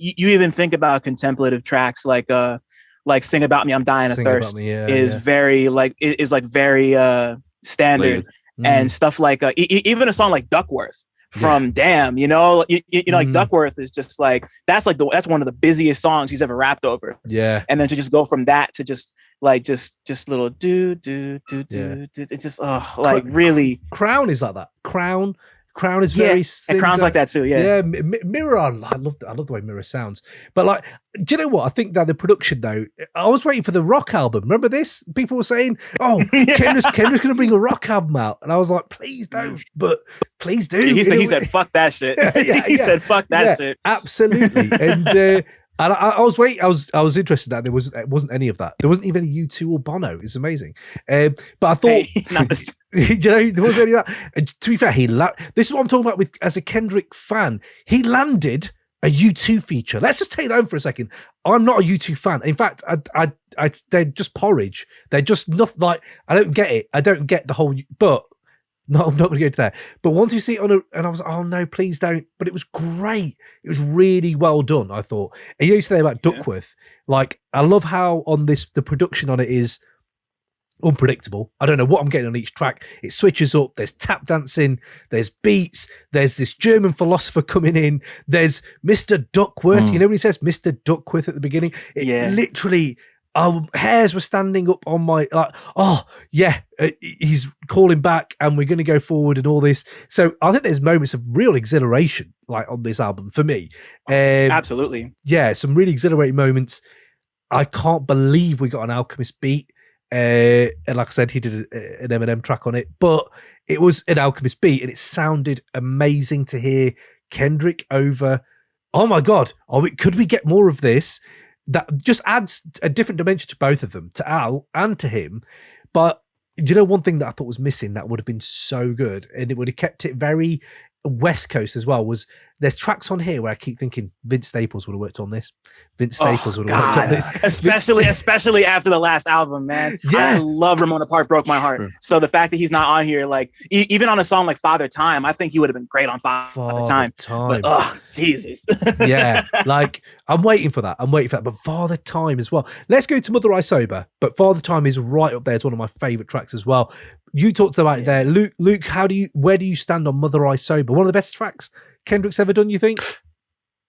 even think about contemplative tracks like Sing About Me, I'm Dying of Thirst is very like very standard. And stuff like even a song like Duckworth from Damn, like Duckworth is just like that's one of the busiest songs he's ever rapped over. Yeah. And then to just go from that to just little do it's just like really. Crown is like that. Crown is very and Crown's like that too. Yeah. Mirror, I love the way Mirror sounds. But like, do you know what? I think that the production though, I was waiting for the rock album. Remember this? People were saying, "Oh, Kendrick's going to bring a rock album out," and I was like, "Please don't," but please do. He said, "Fuck that shit." He said, "Fuck that shit." Absolutely. And I was waiting. I was interested that it wasn't any of that. There wasn't even a U2 or Bono. It's amazing. But I thought, there wasn't any of that. And to be fair, this is what I'm talking about with as a Kendrick fan. He landed a U2 feature. Let's just take that home for a second. I'm not a U2 fan. In fact, they're just porridge. They're just nothing. Like, I don't get it. I don't get the whole. But no, I'm not going to go to that. But once you see it and I was like, oh no, please don't. But it was great. It was really well done, I thought. And you say about Duckworth, like, I love how the production on it is unpredictable. I don't know what I'm getting on each track. It switches up. There's tap dancing. There's beats. There's this German philosopher coming in. There's Mr. Duckworth. You know when he says Mr. Duckworth at the beginning? It literally... hairs were standing up on my he's calling back and we're going to go forward and all this. So I think there's moments of real exhilaration like on this album for me. Absolutely. Yeah, some really exhilarating moments. I can't believe we got an Alchemist beat. And like I said, he did an Eminem track on it, but it was an Alchemist beat and it sounded amazing to hear Kendrick over. Oh my God. Could we get more of this? That just adds a different dimension to both of them, to Al and to him. But one thing that I thought was missing that would have been so good, and it would have kept it very West Coast as well, was there's tracks on here where I keep thinking Vince Staples would have worked on this. Vince Staples would have worked on this. Especially after the last album, man. Yeah. I love Ramona Park Broke My Heart. So the fact that he's not on here, like even on a song like Father Time, I think he would have been great on Father Time. But Jesus. Yeah, like I'm waiting for that. But Father Time as well. Let's go to Mother I Sober. But Father Time is right up there. It's one of my favorite tracks as well. You talked about it there. Luke, where do you stand on Mother I Sober? One of the best tracks Kendrick's ever done, you think?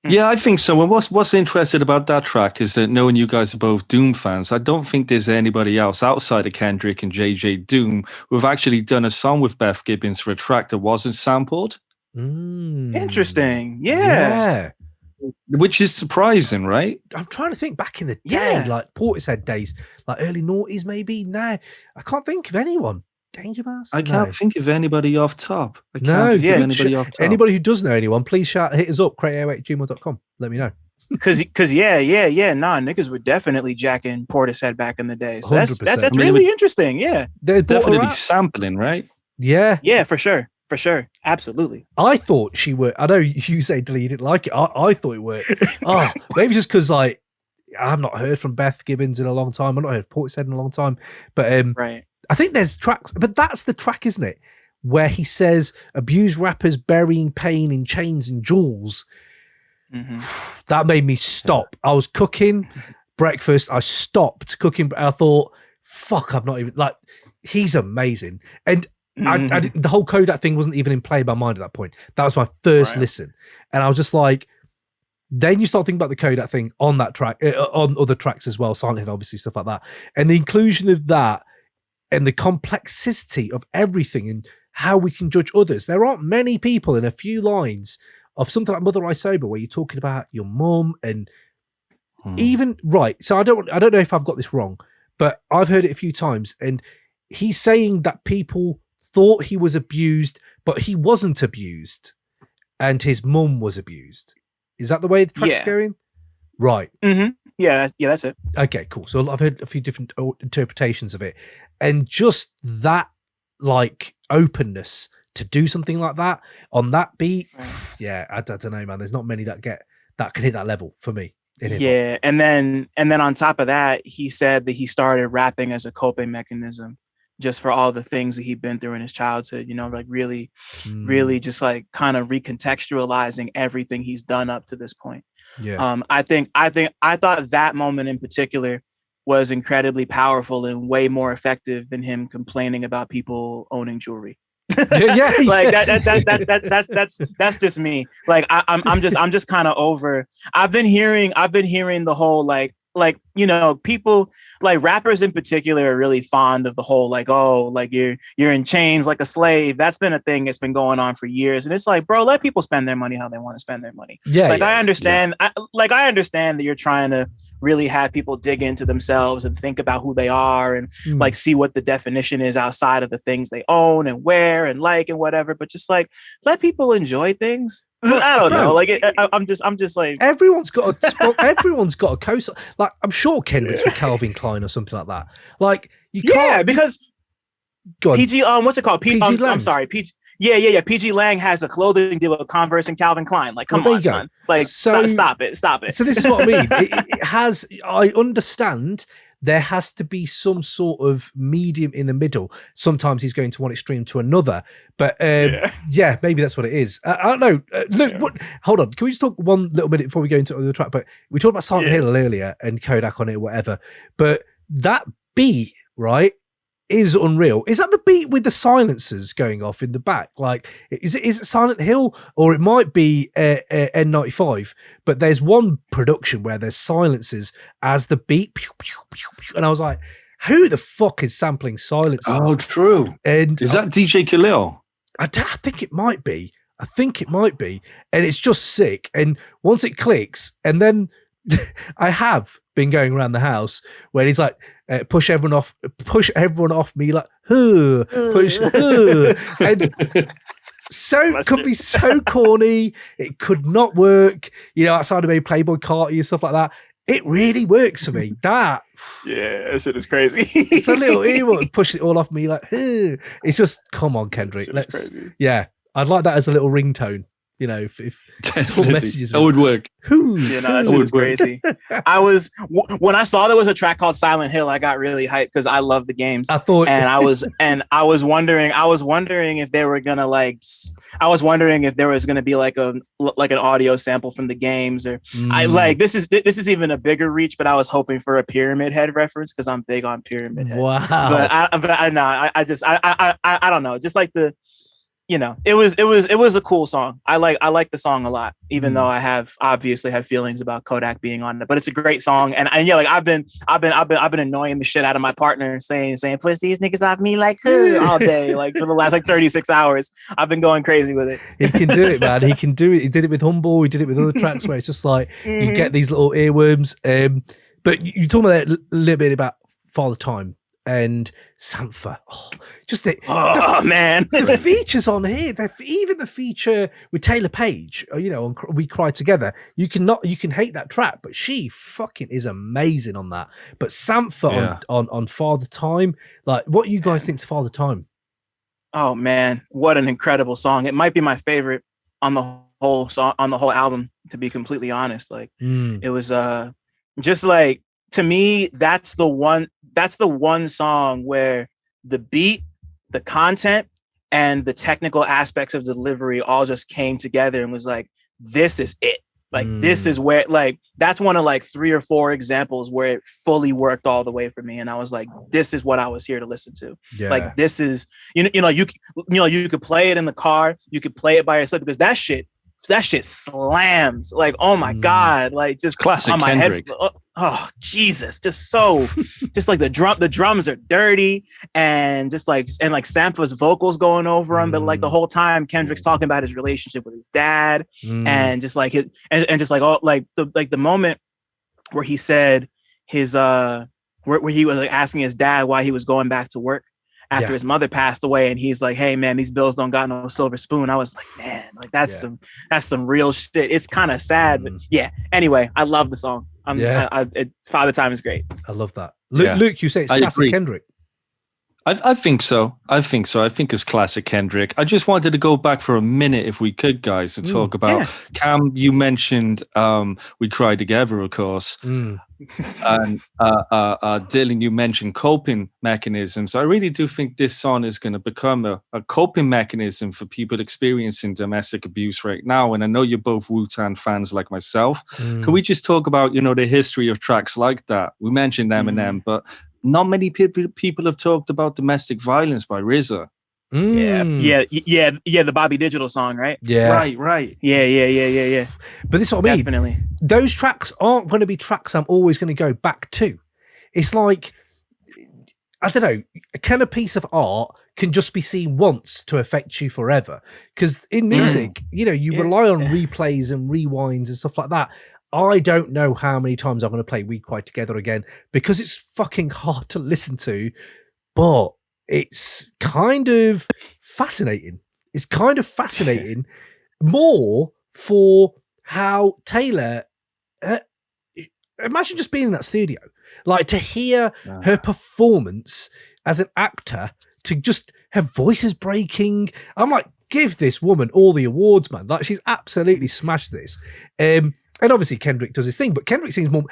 Yeah, I think so. And what's interesting about that track is that knowing you guys are both Doom fans, I don't think there's anybody else outside of Kendrick and JJ Doom who have actually done a song with Beth Gibbons for a track that wasn't sampled. Interesting. Yeah. Which is surprising, right? I'm trying to think back in the day, like Portishead days, like early noughties maybe. No, I can't think of anyone. Danger Mouse? I can't think of anybody off top. Anybody who does know anyone, please hit us up, creator@gmail.com. Let me know. Cause niggas were definitely jacking Portishead back in the day. So that's really interesting. Yeah. They're definitely sampling, right? Yeah. Yeah, for sure. For sure. Absolutely. I thought she would. I know you say, Dilly, you didn't like it. I thought it worked. Maybe just because like I've not heard from Beth Gibbons in a long time. I've not heard of Portishead in a long time. But right. I think there's tracks, but that's the track, isn't it? Where he says, abuse rappers burying pain in chains and jewels. Mm-hmm. That made me stop. I was cooking breakfast. I stopped cooking. I thought, fuck, I'm not even like, he's amazing. And the whole Kodak thing wasn't even in play in my mind at that point. That was my first listen. And I was just like, then you start thinking about the Kodak thing on that track, on other tracks as well, Silent Hill, obviously, stuff like that. And the inclusion of that, and the complexity of everything and how we can judge others. There aren't many people in a few lines of something like Mother I Sober where you're talking about your mum and even right. So I don't know if I've got this wrong, but I've heard it a few times, and he's saying that people thought he was abused, but he wasn't abused, and his mum was abused. Is that the way the track's going? Right. Mm-hmm. Yeah, that's it. Okay, cool. So I've heard a few different interpretations of it, and just that like openness to do something like that on that beat. Yeah, I don't know, man. There's not many that can hit that level for me. Yeah, and then on top of that, he said that he started rapping as a coping mechanism, just for all the things that he'd been through in his childhood. You know, like really just like kind of recontextualizing everything he's done up to this point. Yeah. I thought that moment in particular was incredibly powerful and way more effective than him complaining about people owning jewelry. Yeah. Like that's just me. Like I'm just kind of over. I've been hearing the whole like, you know, people like rappers in particular are really fond of the whole like, oh, like you're in chains like a slave. That's been a thing that's been going on for years. And it's like, bro, let people spend their money how they want to spend their money. Yeah. Like I understand. Yeah. I understand that you're trying to really have people dig into themselves and think about who they are and like see what the definition is outside of the things they own and wear and like and whatever. But just like let people enjoy things. I don't know. Like I'm just like everyone's got a coast. Like I'm sure Kendrick's with Calvin Klein or something like that. Like you can't. Yeah, because PG what's it called? PG I'm sorry, PG. Yeah. PG Lang has a clothing deal with Converse and Calvin Klein. Like, come on, son. Like, so, stop it. So this is what I mean. It has. I understand. There has to be some sort of medium in the middle. Sometimes he's going to one extreme to another, but yeah, maybe that's what it is. I don't know. Luke, hold on. Can we just talk one little minute before we go into the track? But we talked about Silent Hill earlier and Kodak on it, whatever. But that beat, right, is unreal. Is that the beat with the silencers going off in the back? Like, is it Silent Hill or it might be N95? But there's one production where there's silencers as the beat, pew, pew, pew, pew, and I was like, who the fuck is sampling silencers? Oh, true. And is that DJ Khalil? I think it might be. And it's just sick. And once it clicks, and then I have been going around the house where he's like, push everyone off me, like, push, and could be so corny. It could not work, you know, outside of maybe Playboy Carti and stuff like that. It really works for me. That shit is crazy. It's a little emo, push it all off me, like, it's just, come on, Kendrick. I'd like that as a little ringtone. You know, if someone messages me, that would work. You know, that shit was crazy. When I saw there was a track called Silent Hill, I got really hyped because I love the games. I was wondering if they were gonna if there was gonna be like an audio sample from the games, or this is even a bigger reach, but I was hoping for a Pyramid Head reference because I'm big on Pyramid Head. Wow. But I don't know, just like the. You know, it was a cool song. I like the song a lot, even though I obviously have feelings about Kodak being on it. But it's a great song, and yeah, like I've been annoying the shit out of my partner, saying push these niggas off me like all day, like for the last like 36 hours. I've been going crazy with it. He can do it, man. He can do it. He did it with Humble. He did it with other tracks where it's just like you get these little earworms. But you talk about that a little bit about Father Time and Sampha. Man, the features on here, even the feature with Taylor Page, you know, on We Cry Together, you can hate that track, but she fucking is amazing on that. But Sampha on Father Time, like, what you guys think to Father Time? Oh man, what an incredible song. It might be my favorite on the whole song, on the whole album, to be completely honest. Like it was just like, to me, that's the one song where the beat, the content, and the technical aspects of delivery all just came together and was like, this is it. Like, this is where, like, that's one of like 3 or 4 examples where it fully worked all the way for me. And I was like, this is what I was here to listen to. Yeah. Like, this is, you could play it in the car, you could play it by yourself, because that shit slams. Like, oh my God, like, just classic on my Kendrick. head. Oh Jesus, just like the drums are dirty, and Sampha's vocals going over them, but like the whole time Kendrick's talking about his relationship with his dad, and just like the moment where he said his where he was like asking his dad why he was going back to work after his mother passed away, and he's like, "Hey man, these bills don't got no silver spoon." I was like, man, like that's some real shit. It's kind of sad, but yeah. Anyway, I love the song. Father Time is great. I love that. Luke, you say it's classic Kendrick. I think so. I think it's classic Kendrick. I just wanted to go back for a minute, if we could, guys, to talk about Cam. You mentioned We Cry Together, of course, and Dylan, you mentioned coping mechanisms. I really do think this song is going to become a coping mechanism for people experiencing domestic abuse right now. And I know you're both Wu-Tang fans like myself. Can we just talk about, the history of tracks like that? We mentioned Eminem, but not many people have talked about Domestic Violence by RZA. Yeah, the Bobby Digital song, right? Yeah. Right. Yeah. But this is what I mean. Definitely. Those tracks aren't going to be tracks I'm always going to go back to. It's like, I don't know, can a piece of art can just be seen once to affect you forever? Because in music, you rely on replays and rewinds and stuff like that. I don't know how many times I'm going to play We Cry Together again, because it's fucking hard to listen to, but it's kind of fascinating. It's kind of fascinating more for how Taylor, imagine just being in that studio, like to hear her performance as an actor, to just her voice is breaking. I'm like, give this woman all the awards, man. Like, she's absolutely smashed this. And obviously Kendrick does his thing, but Kendrick seems more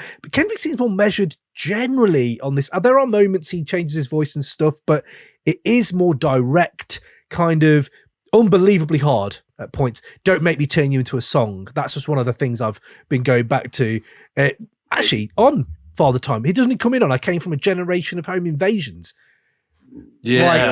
measured generally on this. There are moments he changes his voice and stuff, but it is more direct, kind of unbelievably hard at points. Don't make me turn you into a song. That's just one of the things I've been going back to. Actually, on Father Time, he doesn't come in on I came from a generation of home invasions. Yeah.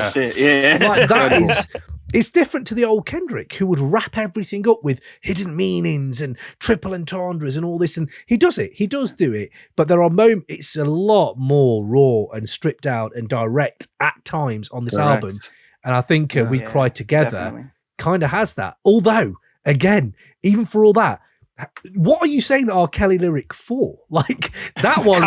Like that is... It's different to the old Kendrick, who would wrap everything up with hidden meanings and triple entendres and all this. And he does it. He does do it. But there are moments, it's a lot more raw and stripped out and direct at times on this album. And I think We Cry Together kind of has that. Although, again, even for all that, what are you saying the R. Kelly lyric for? Like that one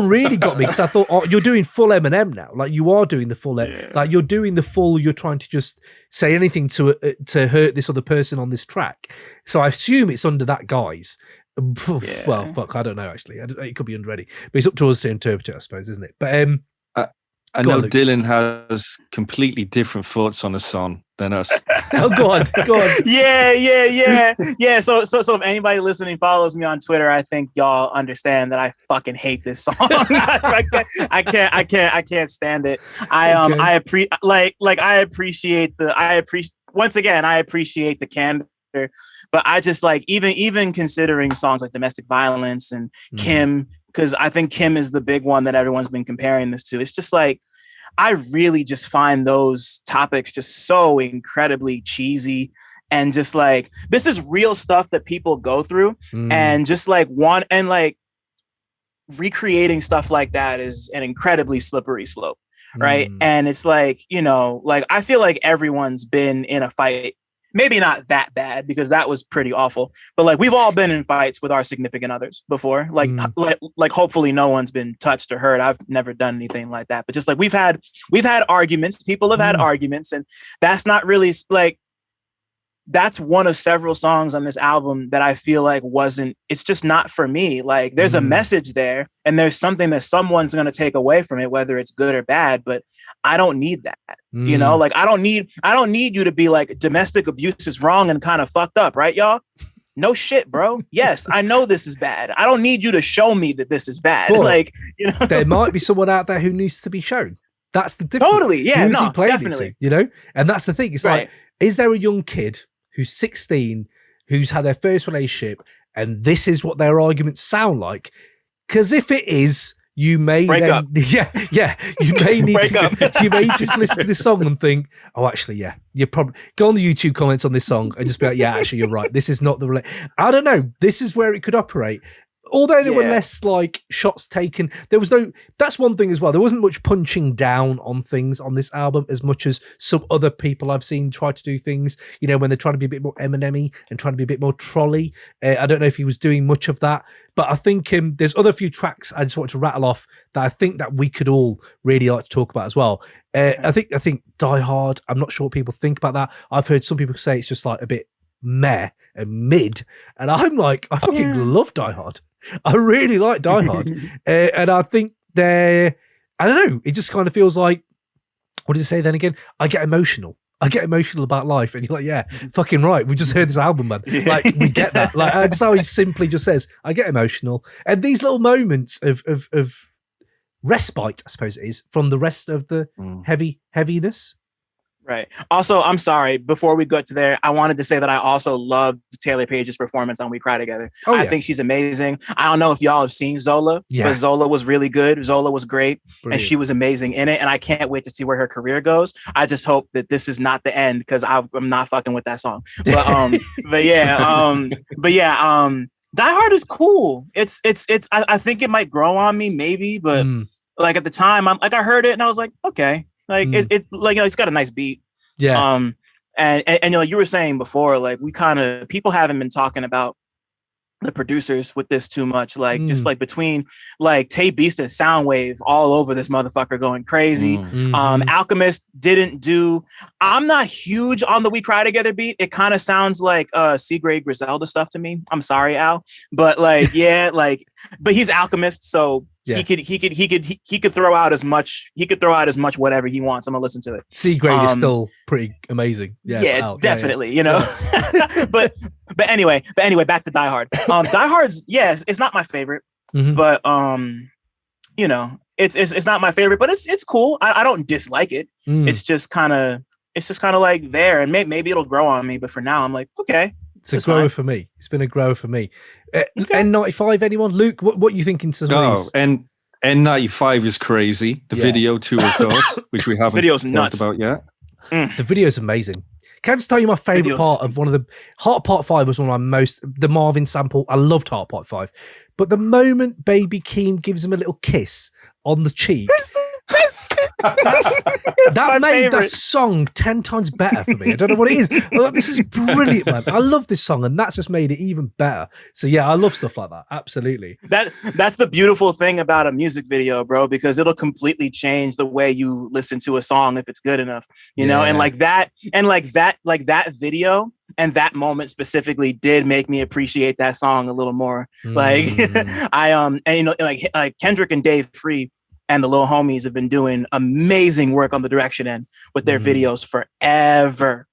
really got me, because I thought, you're doing full Eminem now. Like you are doing the full, like you're doing the full. You're trying to just say anything to hurt this other person on this track. So I assume it's under that guise. Well, fuck, I don't know. Actually, it could be under any, but it's up to us to interpret it, I suppose, isn't it? But I know Dylan has completely different thoughts on the song than us. Oh, go on. Yeah. So if anybody listening follows me on Twitter, I think y'all understand that I fucking hate this song. I can't stand it. I appreciate the candor, but I just like even considering songs like Domestic Violence and Kim, because I think Kim is the big one that everyone's been comparing this to. It's just like, I really just find those topics just so incredibly cheesy, and just like, this is real stuff that people go through, and just like recreating stuff like that is an incredibly slippery slope. Right. And it's like, like I feel like everyone's been in a fight. Maybe not that bad, because that was pretty awful, but like we've all been in fights with our significant others before. Like hopefully no one's been touched or hurt. I've never done anything like that, but just like we've had arguments. People have had arguments, and that's not really like, that's one of several songs on this album that I feel like it's just not for me. Like there's a message there, and there's something that someone's going to take away from it, whether it's good or bad, but I don't need that. Like I don't need you to be like, domestic abuse is wrong and kind of fucked up, right, y'all? No shit, bro. Yes, I know this is bad. I don't need you to show me that this is bad. But like, there might be someone out there who needs to be shown. That's the difference. Totally. Yeah. Who's he playing it to, And that's the thing. It's like, is there a young kid who's 16, who's had their first relationship, and this is what their arguments sound like? Because if it is, you may you may need you may just listen to this song and think, oh, actually, you probably go on the YouTube comments on this song and just be like, yeah, actually, you're right. This is not the I don't know. This is where it could operate. although there were less like shots taken, there was no, that's one thing as well. There wasn't much punching down on things on this album as much as some other people I've seen try to do things, you know, when they're trying to be a bit more Eminem-y and trying to be a bit more trolley. I don't know if he was doing much of that, but I think there's other few tracks I just want to rattle off that I think that we could all really like to talk about as well. I think Die Hard, I'm not sure what people think about that. I've heard some people say it's just like a bit meh and mid, and I'm like, I fucking love Die Hard. I really like Die Hard. And I think I don't know, it just kind of feels like, what did it say then again? I get emotional about life. And you're like, yeah, fucking right. We just heard this album, man. Like, we get that. Like, just how he simply just says, I get emotional. And these little moments of respite, I suppose it is, from the rest of the heaviness. Right. Also, I'm sorry, before we go to there, I wanted to say that I also loved Taylor Page's performance on We Cry Together. I think she's amazing. I don't know if y'all have seen Zola, but Zola was really good. Zola was great. Brilliant. And she was amazing in it. And I can't wait to see where her career goes. I just hope that this is not the end, because I'm not fucking with that song. But Die Hard is cool. It's I think it might grow on me, maybe, but like at the time, I heard it and I was like, okay. Like it like, you know, it's got a nice beat. Yeah. And you know, you were saying before, like people haven't been talking about the producers with this too much. Like just like between like Tay Beast and Soundwave all over this motherfucker going crazy. Alchemist didn't do. I'm not huge on the We Cry Together beat. It kind of sounds like C Grade Griselda stuff to me. I'm sorry, Al, but like but he's Alchemist, so. Yeah. He could throw out as much whatever he wants. I'm gonna listen to it. C Grade is still pretty amazing. Yeah, definitely. You know, but anyway, back to Die Hard. Die Hard's it's not my favorite, but you know, it's not my favorite, but it's cool. I don't dislike it. It's just kind of like there, and maybe it'll grow on me. But for now, I'm like, okay. It's a grower for me. It's been a grower for me. N95, anyone? Luke, what are you thinking? And N95 is crazy. The video too, of course, which we haven't talked about yet. The video's amazing. Can I just tell you my favorite part of one of the Heart Part 5 was one of my the Marvin sample. I loved Heart Part 5. But the moment Baby Keem gives him a little kiss on the cheek, that made that song 10 times better for me. I don't know what it is. This is brilliant, man. I love this song, and that's just made it even better. So yeah, I love stuff like that. Absolutely. That's the beautiful thing about a music video, bro, because it'll completely change the way you listen to a song if it's good enough, you know. And like that video and that moment specifically did make me appreciate that song a little more. Like and you know, like Kendrick and Dave Free and the Little Homies have been doing amazing work on the direction end with their videos forever.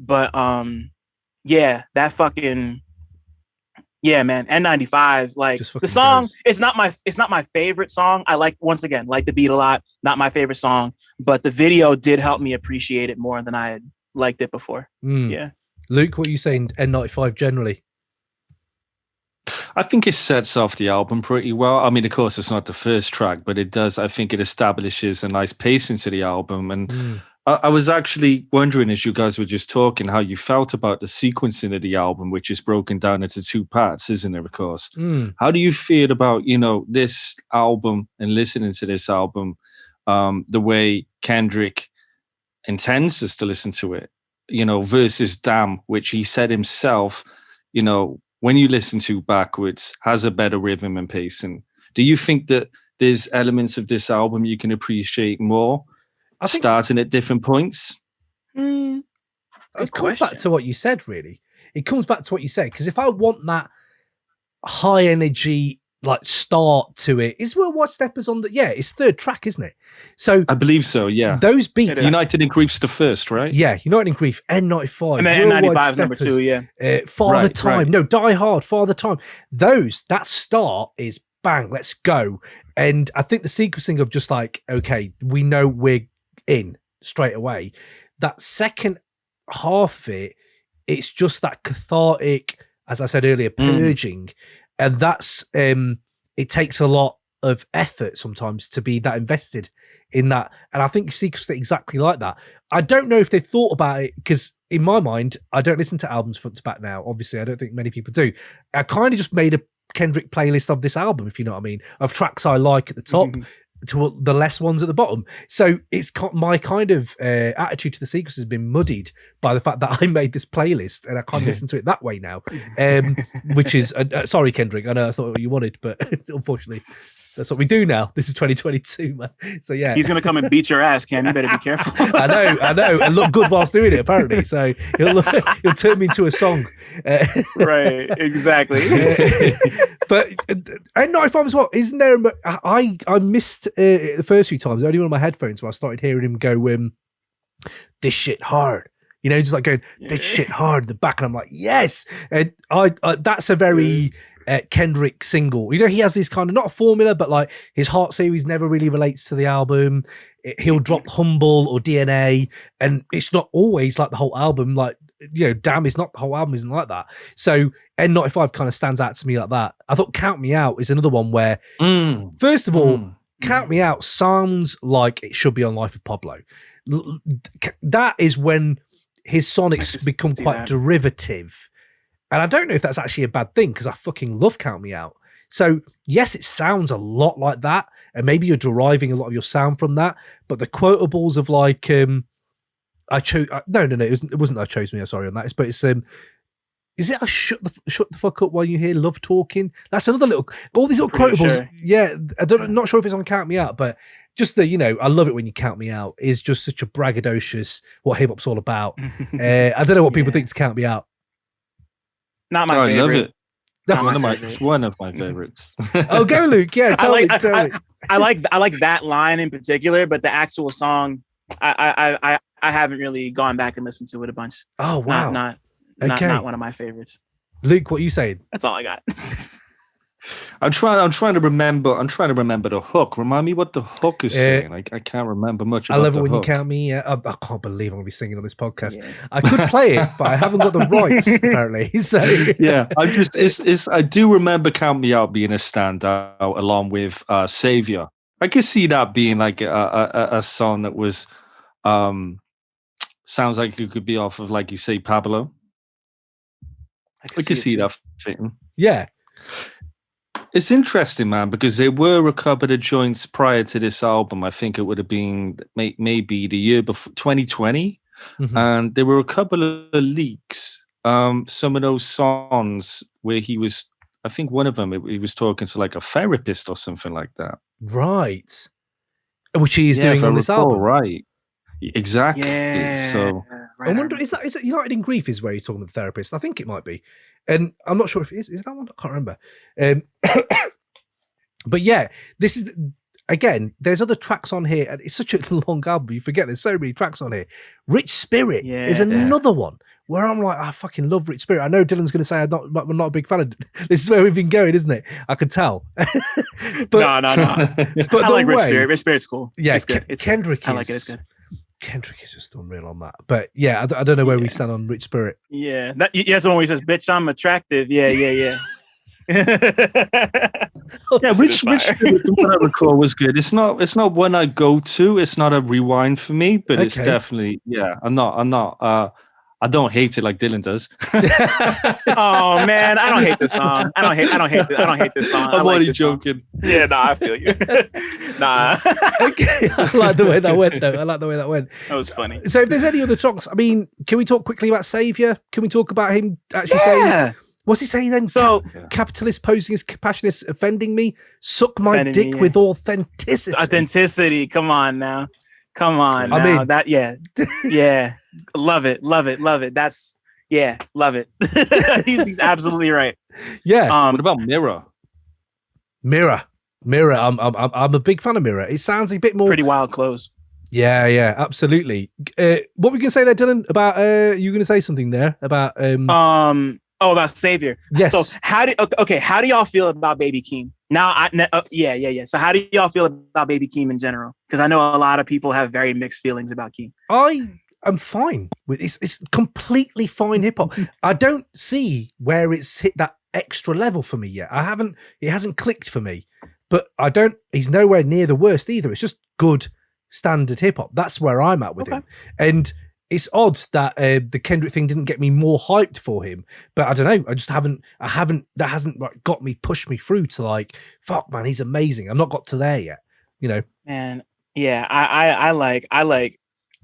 But that fucking man, N95, like the song, it's not my favorite song. I like the beat a lot, not my favorite song, but the video did help me appreciate it more than I had liked it before. Yeah. Luke, what are you saying, N95 generally? I think it sets off the album pretty well. I mean, of course, it's not the first track, but it does. I think it establishes a nice pace into the album. And I was actually wondering, as you guys were just talking, how you felt about the sequencing of the album, which is broken down into 2 parts, isn't it, of course? How do you feel about, you know, this album and listening to this album, the way Kendrick intends us to listen to it, you know, versus Damn, which he said himself, you know, when you listen to backwards, has a better rhythm and pacing. Do you think that there's elements of this album you can appreciate more, starting at different points? It comes back to what you said, really. It comes back to what you said, because if I want that high energy like start to it, is Will White Steppers on the it's 3rd track, isn't it? So I believe so, yeah. Those beats, United in Grief's the first, right? Yeah, United in Grief, N95, and then N95 number 2, Father Time, no, Die Hard, Father Time. That start is bang, let's go. And I think the sequencing of just like, okay, we know we're in straight away. That second half of it, it's just that cathartic, as I said earlier, purging. And that's it takes a lot of effort sometimes to be that invested in that. And I think Secret's exactly like that. I don't know if they've thought about it, because in my mind, I don't listen to albums front to back now. Obviously, I don't think many people do. I kind of just made Kendrick playlist of this album, if you know what I mean, of tracks I like at the top to the less ones at the bottom. So it's my kind of attitude to the sequence has been muddied by the fact that I made this playlist and I can't listen to it that way now, which is sorry, Kendrick, I know that's not what you wanted, but unfortunately that's what we do now. This is 2022, man. So yeah, he's gonna come and beat your ass, Ken. You better be careful. I know, and look good whilst doing it apparently. So he'll turn me into a song. Right, exactly. But N95 as well, isn't there? I missed the first few times, only one of my headphones where I started hearing him go, this shit hard. You know, just like going, this shit hard in the back. And I'm like, yes. And I that's a very Kendrick single. You know, he has this kind of, not a formula, but like his Heart series never really relates to the album. He'll drop Humble or DNA. And it's not always like the whole album. Like, you know, Damn is not, the whole album isn't like that. So N95 kind of stands out to me like that. I thought Count Me Out is another one where, first of all, Count Me Out sounds like it should be on Life of Pablo. That is when his sonics become quite derivative. And I don't know if that's actually a bad thing because I fucking love Count Me Out. So yes, it sounds a lot like that. And maybe you're deriving a lot of your sound from that. But the quotables of like, I chose, no, it wasn't I chose me, sorry on that. But it's, is it a shut the fuck up while you hear love talking? That's another little, all these little quotables. Sure. Yeah. I'm not sure if it's on Count Me Out, but just the, you know, I love it when you count me out is just such a braggadocious, what hip hop's all about. I don't know what people think to Count Me Out. Not my favorite. I love it. One of my favorites. Oh, go Luke. Yeah, totally. I like that line in particular, but the actual song, I haven't really gone back and listened to it a bunch. Oh wow. Not one of my favorites. Luke, what are you saying? That's all I got. I'm trying to remember the hook. Remind me what the hook is saying. I can't remember much. I love it when you count me. I can't believe I'm gonna be singing on this podcast. Yeah. I could play it, but I haven't got the rights apparently. So yeah, I do remember Count Me Out being a standout along with Savior. I could see that being like a song that was sounds like it could be off of, like you say, Pablo. I could see that fitting. Yeah. It's interesting, man, because there were a couple of joints prior to this album. I think it would have been maybe the year before, 2020. And there were a couple of leaks. Some of those songs where he was, I think one of them, he was talking to like a therapist or something like that. Right. Which he is doing on this album. Right. Exactly. Yeah. So I wonder, is that United in Grief is where he's talking to the therapist? I think it might be. And I'm not sure if it is. Is that one? I can't remember. But yeah, this is, again, there's other tracks on here. And it's such a long album. You forget there's so many tracks on here. Rich Spirit is another one where I'm like, I fucking love Rich Spirit. I know Dylan's going to say I'm not a big fan of this. Is where we've been going, isn't it? I could tell. But, no. But I like Rich Spirit. Rich Spirit's cool. Yeah, it's good. Kendrick good. I like it. It's good. Kendrick is just unreal on that. But yeah, I don't know where we stand on Rich Spirit. Yeah. That's the one where he says, bitch, I'm attractive. Yeah. Yeah, Rich Spirit, from what I recall, was good. It's not one I go to. It's not a rewind for me, but it's definitely, I'm not I don't hate it like Dylan does. Oh man, I don't hate this song. I don't hate this song. I'm only joking. Yeah, I feel you. Nah. Okay, I like the way that went though. That was funny. So if there's any other tracks, I mean, can we talk quickly about Savior? Can we talk about him actually saying, what's he saying then? So capitalist posing as compassionist, offending me, suck my dick with authenticity. Authenticity, come on now. I mean, that, love it. That's, love it. he's absolutely right. Yeah. What about Mirror? Mirror. I'm a big fan of Mirror. It sounds a bit more Pretty Wild Clothes. Yeah, absolutely. What were you gonna say there, Dylan? About you gonna say something there about about Savior. Yes. So how do y'all feel about Baby Keem? Now, yeah. So how do y'all feel about Baby Keem in general? Because I know a lot of people have very mixed feelings about Keem. I am fine with it. It's completely fine hip hop. I don't see where it's hit that extra level for me yet. It hasn't clicked for me. But he's nowhere near the worst either. It's just good standard hip hop. That's where I'm at with him. And it's odd that the Kendrick thing didn't get me more hyped for him, but I don't know. I just haven't. That hasn't like got me, pushed me through to like, fuck, man, he's amazing. I'm not got to there yet, you know. Man, yeah,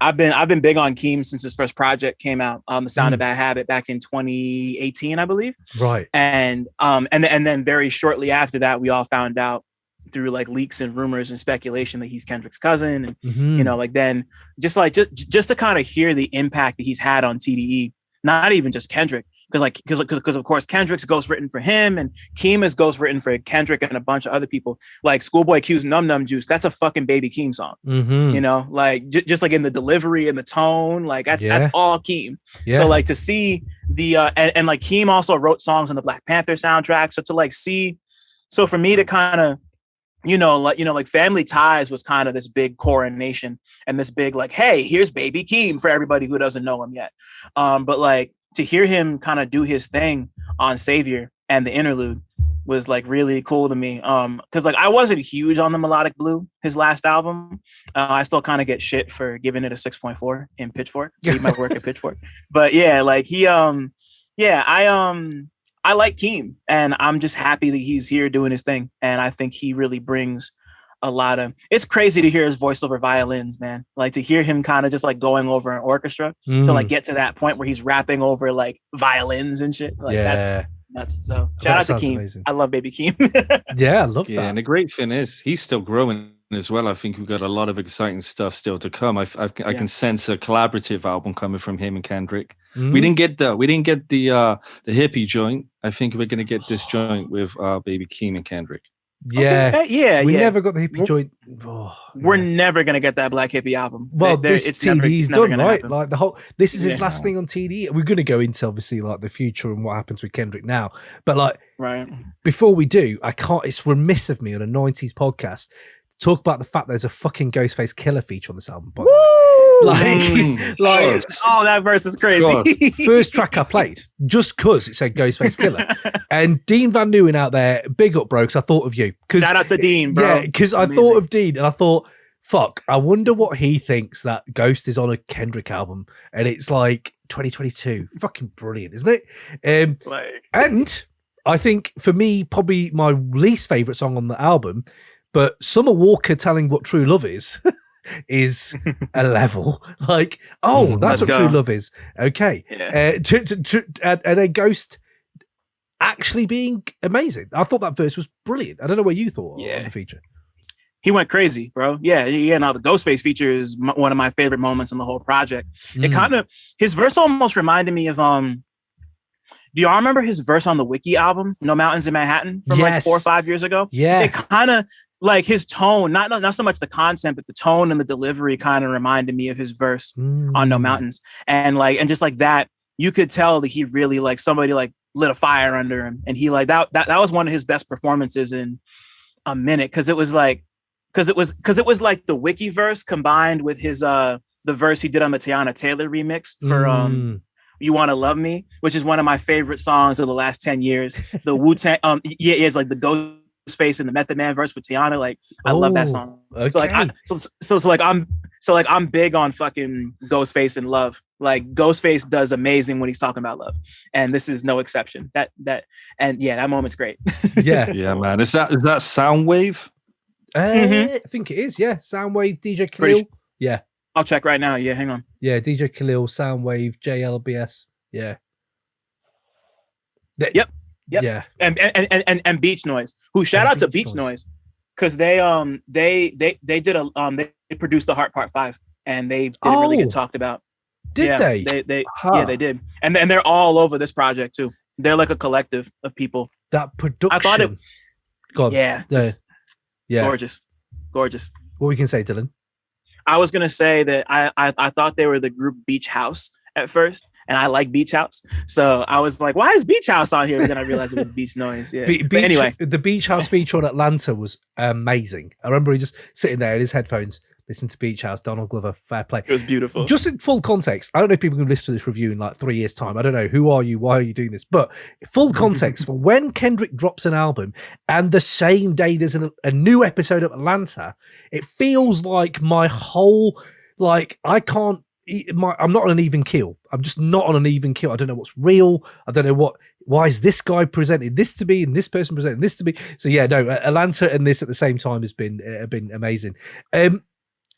I've been big on Keem since his first project came out, The Sound of Bad Habit, back in 2018, I believe. Right. And then very shortly after that, we all found out through like leaks and rumors and speculation that he's Kendrick's cousin, and you know, like then just to kind of hear the impact that he's had on TDE, not even just Kendrick, because of course Kendrick's ghostwritten for him, and Keem is ghostwritten for Kendrick and a bunch of other people. Like Schoolboy Q's Num Num Juice, that's a fucking Baby Keem song. You know, like just like in the delivery and the tone, like that's all Keem. So like to see the and like Keem also wrote songs on the Black Panther soundtrack. So to like see, so for me to kind of like Family Ties was kind of this big coronation and this big like, hey, here's Baby Keem for everybody who doesn't know him yet. But like to hear him kind of do his thing on Savior and the interlude was like really cool to me. Because like I wasn't huge on the Melodic Blue, his last album. I still kind of get shit for giving it a 6.4 in Pitchfork. Read my work at Pitchfork. But yeah, like he I like Keem, and I'm just happy that he's here doing his thing. And I think he really brings a lot of, it's crazy to hear his voice over violins, man. Like to hear him kind of just like going over an orchestra to like get to that point where he's rapping over like violins and shit. Like that's nuts. So shout out to Keem. Amazing. I love Baby Keem. Yeah, I love that. Yeah, and the great thing is he's still growing as well. I think we've got a lot of exciting stuff still to come. I can sense a collaborative album coming from him and Kendrick. We didn't get the hippie joint. I think we're gonna get this joint with Baby Keem and Kendrick. Yeah, okay. We never got the hippie joint. We're never gonna get that Black Hippie album. Well, this TD's done, right? Happen. Like the whole. This is his last thing on TD. We're gonna go into obviously like the future and what happens with Kendrick now. But like, before we do, I can't. It's remiss of me on a '90s podcast to talk about the fact there's a fucking Ghostface Killah feature on this album. Woo! Like, oh, that verse is crazy. First track I played, just because it said Ghostface Killah. And Dean Van Nieuwen out there, big up, bro, because I thought of you. Shout out to Dean, bro. Yeah, because I thought of Dean and I thought, fuck, I wonder what he thinks that Ghost is on a Kendrick album. And it's like 2022. Fucking brilliant, isn't it? And I think for me, probably my least favorite song on the album, but Summer Walker telling what true love is a level like, oh, that's what true love is. Okay. And then Ghost actually being amazing. I thought that verse was brilliant. I don't know what you thought on the feature. He went crazy, bro. Yeah. Now the Ghostface feature is one of my favorite moments in the whole project. It kind of, his verse almost reminded me of do y'all remember his verse on the Wiki album, No Mountains in Manhattan, from like 4 or 5 years ago? Yeah. It kind of like his tone, not so much the content, but the tone and the delivery kind of reminded me of his verse on No Mountains. And just like that, you could tell that he really like somebody like lit a fire under him. And he like that was one of his best performances in a minute. Cause it was like the Wiki verse combined with his the verse he did on the Tiana Taylor remix for You Want to Love Me, which is one of my favorite songs of the last 10 years. The Wu-Tang, it's like the Ghostface and the Method Man verse with Tiana. Like, I love that song. Okay. So I'm big on fucking Ghostface and love. Like Ghostface does amazing when he's talking about love, and this is no exception. That moment's great. Yeah, man. Is that Soundwave? I think it is. Yeah, Soundwave, DJ Khalil. Yeah. I'll check right now. Yeah, hang on. Yeah, DJ Khalil, Soundwave, JLBS. Yeah. Yep. Yeah. And Beach Noise. Who shout out to Beach Noise because they did they produced the Heart Part 5 and they didn't really get talked about. Did they? Yeah, they did. And they're all over this project too. They're like a collective of people. That production. I thought it. God. Yeah. Gorgeous. What we can say, Dylan? I was gonna say that I thought they were the group Beach House at first, and I like Beach House, so I was like, "Why is Beach House on here?" And then I realized it was Beach Noise. Yeah. Anyway, the Beach House feature on Atlanta was amazing. I remember he just sitting there in his headphones, listening to Beach House. Donald Glover, fair play. It was beautiful. Just in full context, I don't know if people can listen to this review in like 3 years' time. I don't know. Who are you? Why are you doing this? But full context for when Kendrick drops an album and the same day there's a new episode of Atlanta, it feels like my whole, like, I can't I'm not on an even keel. I'm just not on an even keel. I don't know what's real. I don't know why is this guy presenting this to me and this person presenting this to me. So yeah, no, Atlanta and this at the same time has been amazing.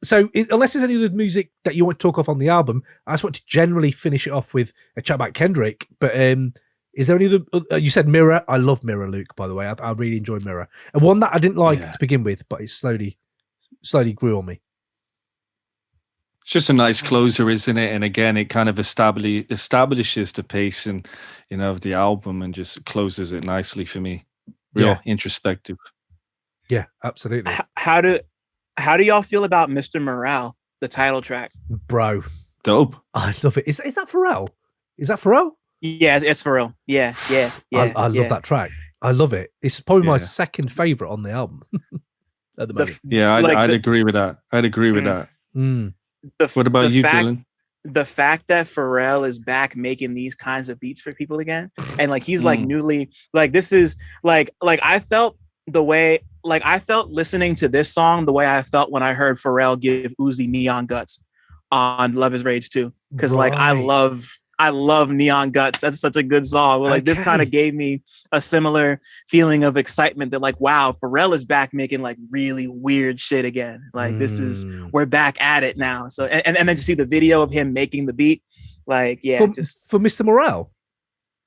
So unless there's any other music that you want to talk off on the album, I just want to generally finish it off with a chat about Kendrick. But is there any other? You said Mirror. I love Mirror, Luke. By the way, I really enjoyed Mirror, and one that I didn't like to begin with, but it slowly grew on me. It's just a nice closer, isn't it? And again, it kind of establishes the pace and of the album and just closes it nicely for me. Real introspective. Yeah, absolutely. How do y'all feel about Mr. Morale, the title track? Bro, dope. I love it. Is that Pharrell? Is that Pharrell? Yeah, it's Pharrell. Yeah. I love that track. I love it. It's probably my second favorite on the album at the moment. I'd agree with that. Mm. What about you, Dylan? The fact that Pharrell is back making these kinds of beats for people again, and like he's like newly, like this is like I felt the way, like I felt listening to this song the way I felt when I heard Pharrell give Uzi Neon Guts on Love Is Rage 2, because like I love Neon Guts. That's such a good song. Like this kind of gave me a similar feeling of excitement that like, wow, Pharrell is back making like really weird shit again. Like this is, we're back at it now. So, and then to see the video of him making the beat, like, for Mr. Morale.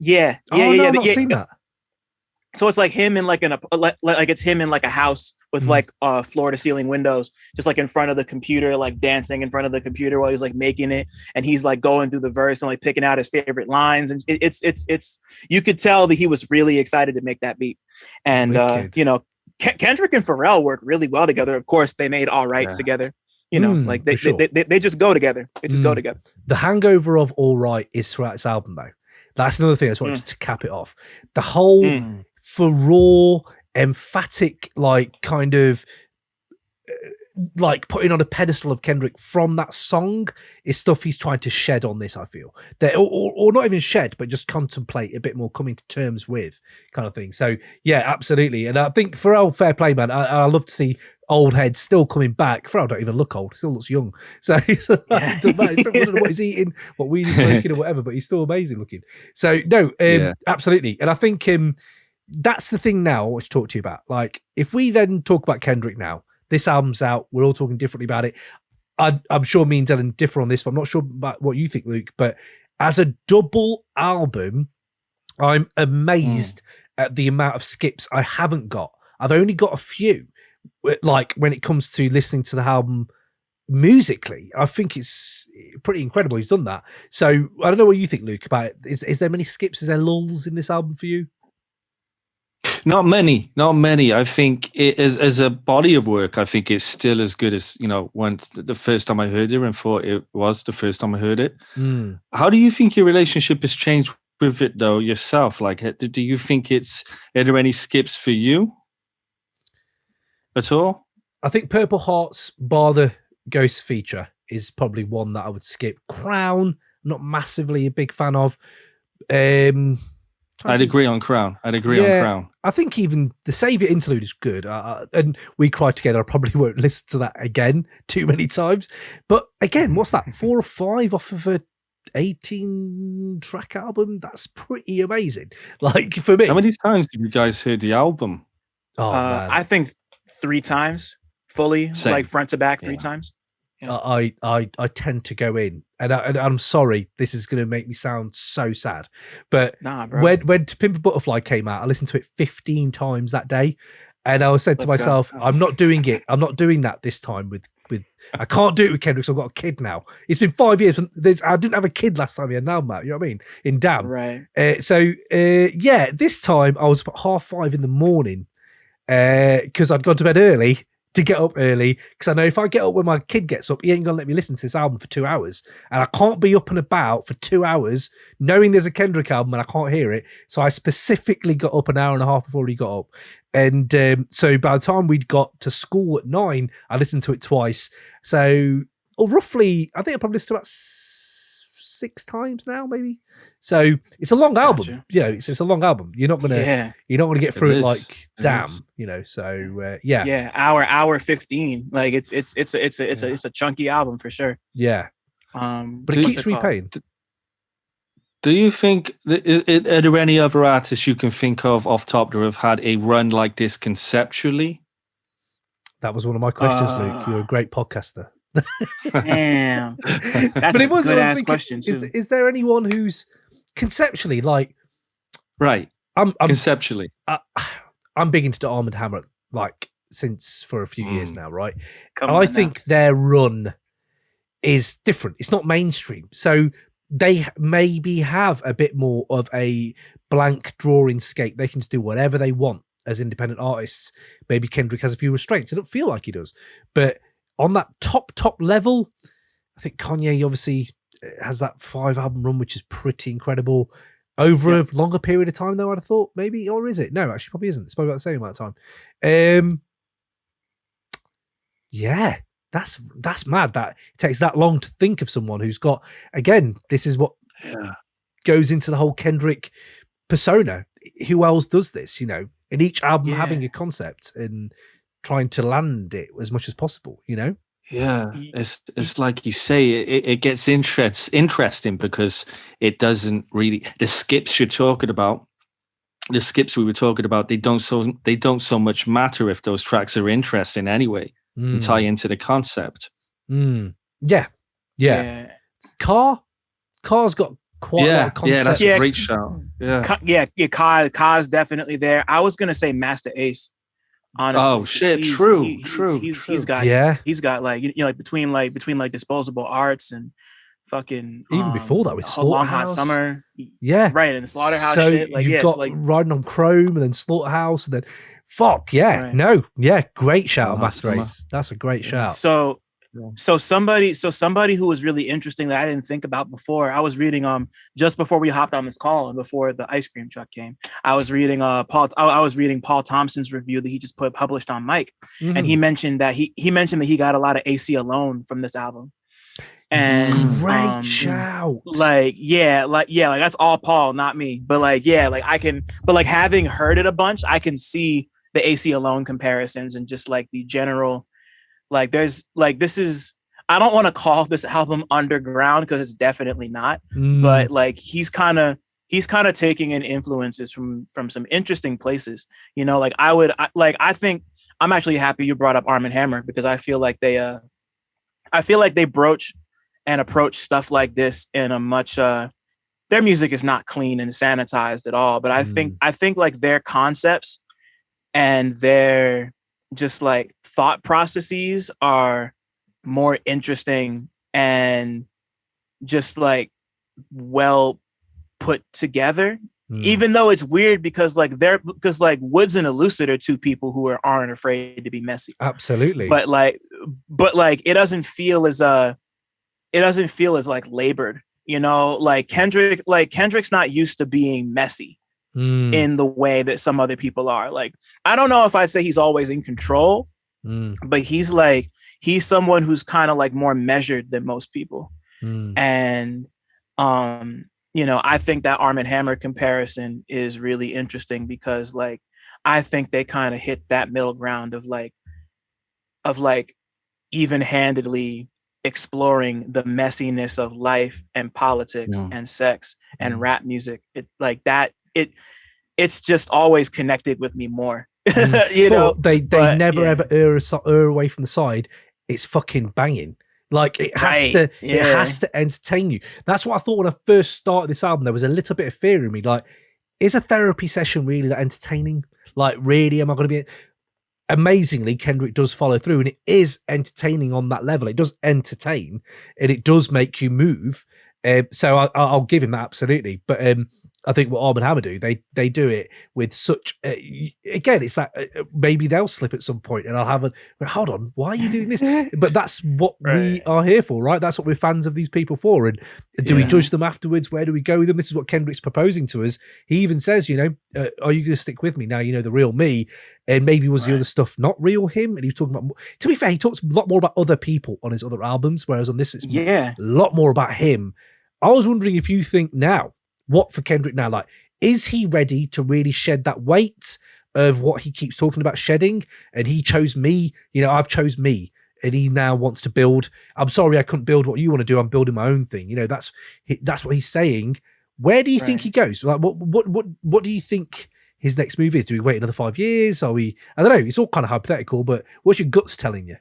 I've not seen that. So it's like him in like it's him in like a house with like floor to ceiling windows, just like in front of the computer, like dancing in front of the computer while he's like making it, and he's like going through the verse and like picking out his favorite lines, and it's you could tell that he was really excited to make that beat. And Kendrick and Pharrell work really well together. Of course, they made All Right together. Like they just go together. They just go together. The hangover of All Right is throughout this album though. That's another thing I just wanted to cap it off. The whole for raw, emphatic, like kind of like putting on a pedestal of Kendrick from that song is stuff he's trying to shed on this. I feel that, or not even shed, but just contemplate a bit more, coming to terms with kind of thing. So yeah, absolutely. And I think Pharrell, fair play, man. I love to see old heads still coming back. Pharrell don't even look old; still looks young. So he's I don't know what he's eating, what weed he's smoking, or whatever. But he's still amazing looking. So no, absolutely. And I think that's the thing now I want to talk to you about. Like, if we then talk about Kendrick now, this album's out, we're all talking differently about it. I'm sure me and Dylan differ on this, but I'm not sure about what you think, Luke. But as a double album, I'm amazed at the amount of skips I haven't got. I've only got a few. Like, when it comes to listening to the album musically, I think it's pretty incredible he's done that. So I don't know what you think, Luke, about it. Is there many skips? Is there lulls in this album for you? Not many. I think it is, as a body of work, I think it's still as good as, once the first time I heard it, and thought it was the first time I heard it. How do you think your relationship has changed with it though yourself? Like, do you think are there any skips for you at all? I think Purple Hearts, bar the Ghost feature, is probably one that I would skip. Crown, not massively a big fan of. I'd agree on Crown. On Crown. I think even the Savior interlude is good. And We Cry Together, I probably won't listen to that again too many times. But again, what's that? 4 or 5 off of a 18-track album? That's pretty amazing. Like, for me. How many times have you guys heard the album? Oh, man. I think 3 times fully. Same. Like front to back 3 times. Yeah. I tend to go in, and I'm sorry, this is going to make me sound so sad, but when To Pimp a Butterfly came out, I listened to it 15 times that day, and I said to myself, I'm not doing it. I'm not doing that this time with I can't do it with Kendrick. So I've got a kid now. It's been 5 years. I didn't have a kid last time he had an album out. You know what I mean? In Damn. Right. This time I was about 5:30 in the morning because I'd gone to bed early to get up early, because I know if I get up when my kid gets up, he ain't gonna let me listen to this album for 2 hours, and I can't be up and about for 2 hours knowing there's a Kendrick album and I can't hear it. So I specifically got up an hour and a half before he got up, and so by the time we'd got to school at 9, I listened to it twice. So roughly, I think I probably listened to about 6 times now, maybe. So it's a long album. Gotcha. It's a long album. You're not gonna get through it like Damn. So hour 15. Like it's a chunky album for sure. Yeah. But it keeps repaying. Do you think, are there any other artists you can think of off top that have had a run like this conceptually? That was one of my questions, Luke. You're a great podcaster. Damn. That's But it a was, good I was ass thinking, question too. is there anyone who's conceptually like, Right. I'm Conceptually. I'm big into the Armand Hammer like since for a few years now, right? Come I on think their run is different. It's not mainstream. So they maybe have a bit more of a blank drawing scape. They can just do whatever they want as independent artists. Maybe Kendrick has a few restraints. I don't feel like he does. But on that top level, I think Kanye obviously has that 5-album run, which is pretty incredible. Over a longer period of time, though, I'd have thought maybe, or is it? No, actually, probably isn't. It's probably about the same amount of time. Yeah, that's mad that it takes that long to think of someone who's got, again, this is what goes into the whole Kendrick persona. Who else does this, in each album having a concept and trying to land it as much as possible, Yeah, it's like you say, it gets interesting because it doesn't really, the skips you're talking about, the skips we were talking about, they don't so much matter if those tracks are interesting anyway and tie into the concept. Yeah. Car's got quite a lot of concept. Yeah, that's a great shout. Ka's definitely there. I was gonna say Masta Ace. Honestly, oh shit! True. He's got like like between disposable arts and fucking even before that with Slaughterhouse, Long Hot Summer, right, and Slaughterhouse so shit. Like you've got like Riding on Chrome and then Slaughterhouse and then great shout, Masta Ace. That's a great shout. So somebody who was really interesting that I didn't think about before. I was reading just before we hopped on this call and before the ice cream truck came. I was reading Paul Thompson's review that he just published on Mike, and he mentioned that he got a lot of Aceyalone from this album. And great shout. Like that's all Paul, not me. But having heard it a bunch, I can see the Aceyalone comparisons and just like the general. Like there's like this is I don't want to call this album underground because it's definitely not, but like he's kind of taking in influences from some interesting places. I think I'm actually happy you brought up Armand Hammer because I feel like they broach and approach stuff like this in a much their music is not clean and sanitized at all, but I think like their concepts and their just like thought processes are more interesting and just like well put together, even though it's weird because Woods and Elucid are two people who aren't afraid to be messy. Absolutely. But it doesn't feel as like labored, like Kendrick's not used to being messy in the way that some other people are. Like, I don't know if I'd say he's always in control, but he's someone who's kind of like more measured than most people. And, I think that Armand Hammer comparison is really interesting because like, I think they kind of hit that middle ground of even-handedly exploring the messiness of life and politics and sex and rap music. It's just always connected with me more. They never ever err away from the side. It's fucking banging. Like it has to entertain you. That's what I thought when I first started this album. There was a little bit of fear in me. Like, is a therapy session really that entertaining? Like, really, am I going to be? Amazingly, Kendrick does follow through, and it is entertaining on that level. It does entertain, and it does make you move. So I'll give him that absolutely. But I think what Armand Hammer do, they do it with such. Again, it's like maybe they'll slip at some point, and I'll have hold on, why are you doing this? But that's what we are here for, right? That's what we're fans of these people for. And do we judge them afterwards? Where do we go with them? This is what Kendrick's proposing to us. He even says, are you going to stick with me now? The real me. And maybe was the other stuff not real him? And he was talking about, to be fair, he talks a lot more about other people on his other albums, whereas on this, it's a lot more about him. I was wondering if you think now, what for Kendrick now? Like, is he ready to really shed that weight of what he keeps talking about shedding? And he chose me, I've chose me. and he now wants to build. I'm sorry, I couldn't build what you want to do. I'm building my own thing. You know, that's what he's saying. Where do you think he goes? Like, what do you think his next move is? Do we wait another 5 years? Are we? I don't know. It's all kind of hypothetical, but what's your guts telling you?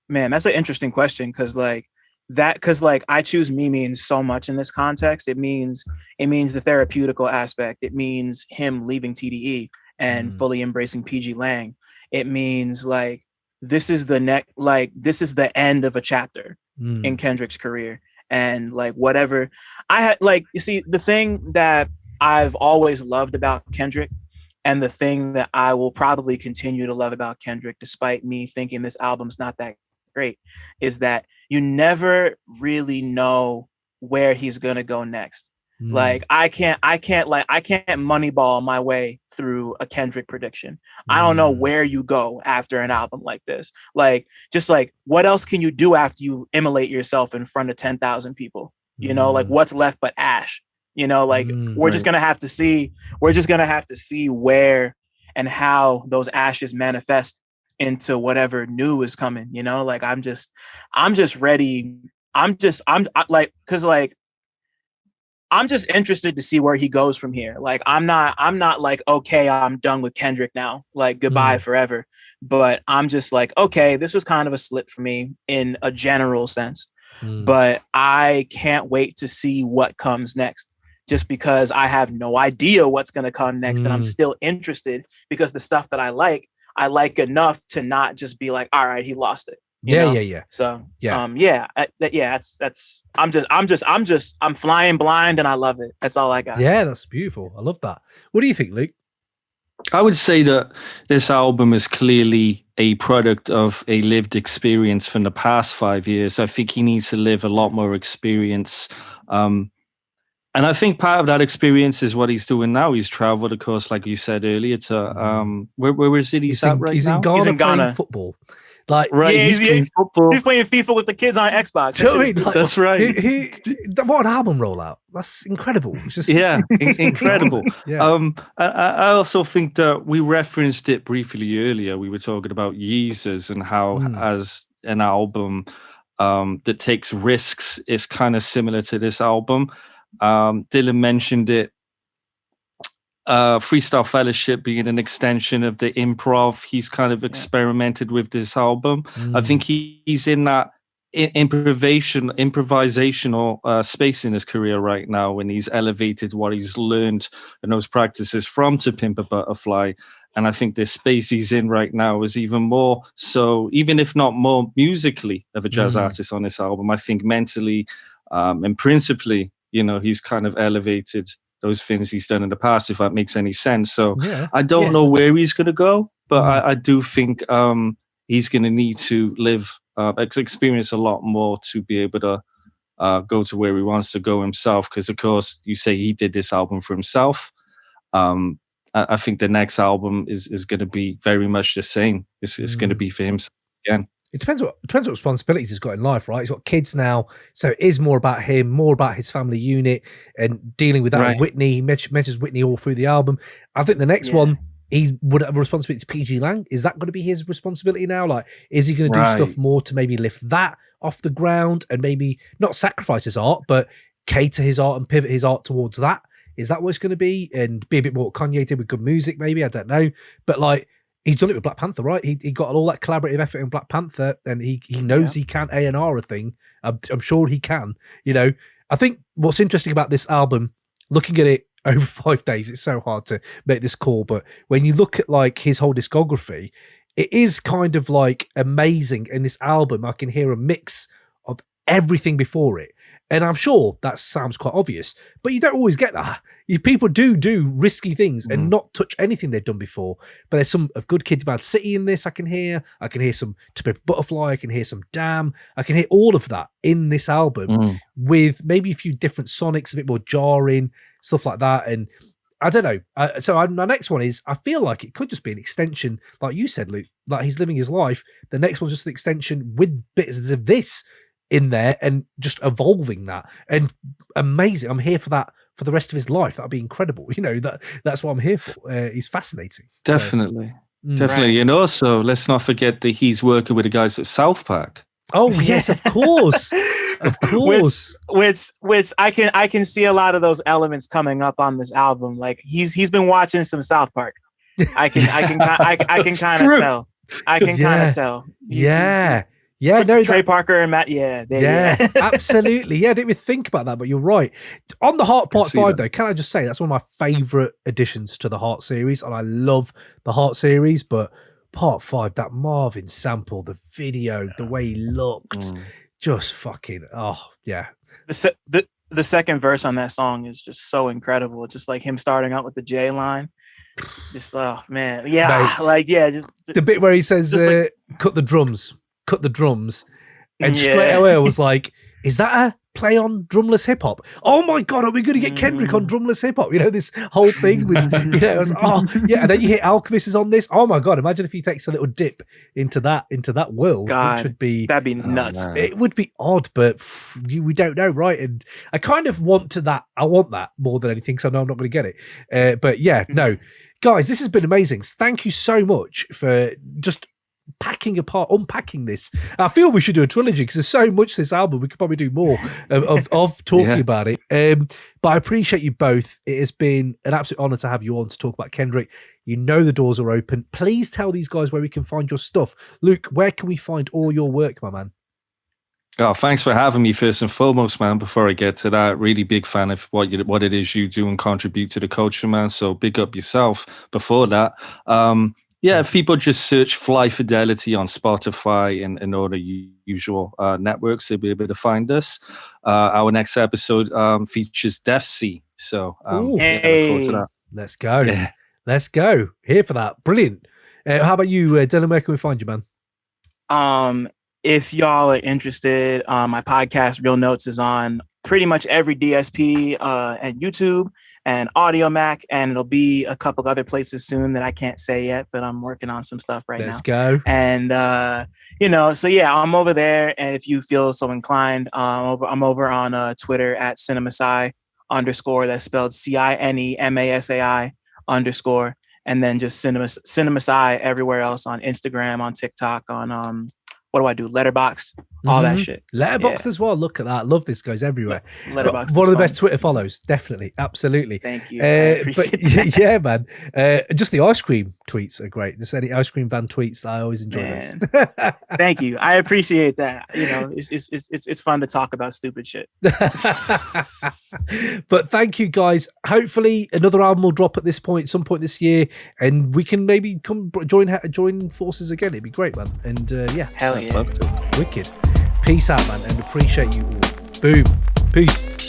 Man, that's an interesting question because I choose me means so much in this context. It means the therapeutical aspect. It means him leaving TDE and fully embracing PG Lang. It means like this is the end of a chapter in Kendrick's career. And like whatever I had, like, you see, the thing that I've always loved about Kendrick, and the thing that I will probably continue to love about Kendrick, despite me thinking this album's not that great, is that you never really know where he's gonna go next. Like I can't moneyball my way through a Kendrick prediction. I don't know where you go after an album like this. Like, just like, what else can you do after you immolate yourself in front of 10,000 people? You know, like, what's left but ash? You know, like, we're just gonna have to see. We're just gonna have to see where and how those ashes manifest into whatever new is coming. You know, like, I'm just ready. I'm just interested to see where he goes from here. Like, I'm not like, okay, I'm done with Kendrick now, like, goodbye forever. But I'm just like, okay, this was kind of a slip for me in a general sense, but I can't wait to see what comes next, just because I have no idea what's going to come next. And I'm still interested because the stuff that I like enough to not just be like, all right, he lost it. You know? So, I'm flying blind and I love it. That's all I got. Yeah, that's beautiful. I love that. What do you think, Luke? I would say that this album is clearly a product of a lived experience from the past 5 years. I think he needs to live a lot more experience. And I think part of that experience is what he's doing now. He's traveled, of course, like you said earlier, to where is it? He's at right now? He's in Ghana playing football. Like, right, he's playing football. He's playing FIFA with the kids on Xbox. Do you know what I mean? Like, that's right. What an album rollout! That's incredible. It's just incredible. I also think that we referenced it briefly earlier. We were talking about Yeezus and how, as an album that takes risks, is kind of similar to this album. Dylan mentioned it. Freestyle Fellowship being an extension of the improv he's kind of experimented with this album. I think he's in that improvisational space in his career right now, when he's elevated what he's learned and those practices from To Pimp a Butterfly. And I think the space he's in right now is even more so, even if not more musically, of a jazz artist on this album. I think mentally and principally, you know, he's kind of elevated those things he's done in the past, if that makes any sense. So I don't know where he's going to go, but I do think he's going to need to experience a lot more to be able to go to where he wants to go himself. Because, of course, you say he did this album for himself. I think the next album is going to be very much the same. It's going to be for himself again. It depends what responsibilities he's got in life, right? He's got kids now, so it is more about him, more about his family unit, and dealing with that. Right. Whitney, he mentions Whitney all through the album. I think the next one, he would have a responsibility to PG Lang. Is that going to be his responsibility now? Like, is he going to do stuff more to maybe lift that off the ground and maybe not sacrifice his art, but cater his art and pivot his art towards that? Is that what it's going to be? And be a bit more what Kanye did with good music, maybe? I don't know. But like, he's done it with Black Panther, right? He got all that collaborative effort in Black Panther, and he knows he can A&R a thing. I'm sure he can. You know, I think what's interesting about this album, looking at it over 5 days, it's so hard to make this call, but when you look at like his whole discography, it is kind of like amazing. In this album, I can hear a mix of everything before it. And I'm sure that sounds quite obvious, but you don't always get that. People do risky things and not touch anything they've done before. But there's some of Good Kid, Mad City in this. I can hear some To Pimp a Butterfly. I can hear some Damn. I can hear all of that in this album with maybe a few different sonics, a bit more jarring, stuff like that. And I don't know. So my next one is, I feel like it could just be an extension, like you said, Luke, like he's living his life. The next one's just an extension with bits of this in there and just evolving that. And amazing. I'm here for that for the rest of his life. That'd be incredible. You know, that's what I'm here for. He's fascinating. Definitely. Definitely. Right. And also, let's not forget that he's working with the guys at South Park. Oh yes, of course, of course. Which I can see a lot of those elements coming up on this album. Like he's been watching some South Park. I can kind of tell. I can kind of tell. No, Trey Parker and Matt. Yeah, absolutely. Yeah, I didn't even think about that, but you're right. On the Heart Part 5, though, can I just say that's one of my favorite additions to the Heart series, and I love the Heart series. But Part 5, that Marvin sample, the video, the way he looked, just fucking The second verse on that song is just so incredible. Just like him starting out with the J line. Just man, just the bit where he says, "Cut the drums." And straight away I was like, is that a play on drumless hip hop? Oh my god, are we going to get Kendrick on drumless hip hop? You know, this whole thing with, I was and then you hear Alchemist is on this. Oh my god, imagine if he takes a little dip into that world. God, which would that'd be nuts. It would be odd, but we don't know, right? And I kind of want that more than anything, because I know I'm not going to get it. But yeah, no. Guys, this has been amazing. Thank you so much for just unpacking this. I feel we should do a trilogy because there's so much to this album. We could probably do more of talking about it. But I appreciate you both. It has been an absolute honor to have you on to talk about Kendrick. You know the doors are open. Please tell these guys where we can find your stuff. Luke, where can we find all your work, my man? Oh, thanks for having me first and foremost, man. Before I get to that, really big fan of what it is you do and contribute to the culture, man. So big up yourself before that. If people just search Fly Fidelity on Spotify and all the usual networks, they'll be able to find us. Our next episode features Def C. So look forward to that. Let's go. Yeah. Let's go. Here for that. Brilliant. How about you, Dylan? Where can we find you, man? If y'all are interested, my podcast Real Notes is on pretty much every DSP and YouTube and Audio Mac, and it'll be a couple other places soon that I can't say yet, but I'm working on some stuff right now. Let's go. And I'm over there, and if you feel so inclined, I'm over on Twitter at Cinemasai _, that's spelled CINEMASAI _, and then just Cinemasai everywhere else, on Instagram, on TikTok, on what do I do? Letterboxd, all that shit. Letterboxd as well. Look at that. Love this guy's everywhere. Letterboxd. One of the best Twitter follows. Definitely. Absolutely. Thank you. I appreciate that. Yeah, man. Just the ice cream tweets are great. There's any ice cream van tweets that I always enjoy. Thank you. I appreciate that. You know, it's fun to talk about stupid shit. But thank you guys. Hopefully another album will drop at some point this year, and we can maybe come join forces again. It'd be great, man. And hell yeah. Wicked. Peace out, man, and appreciate you all. Boom. Peace.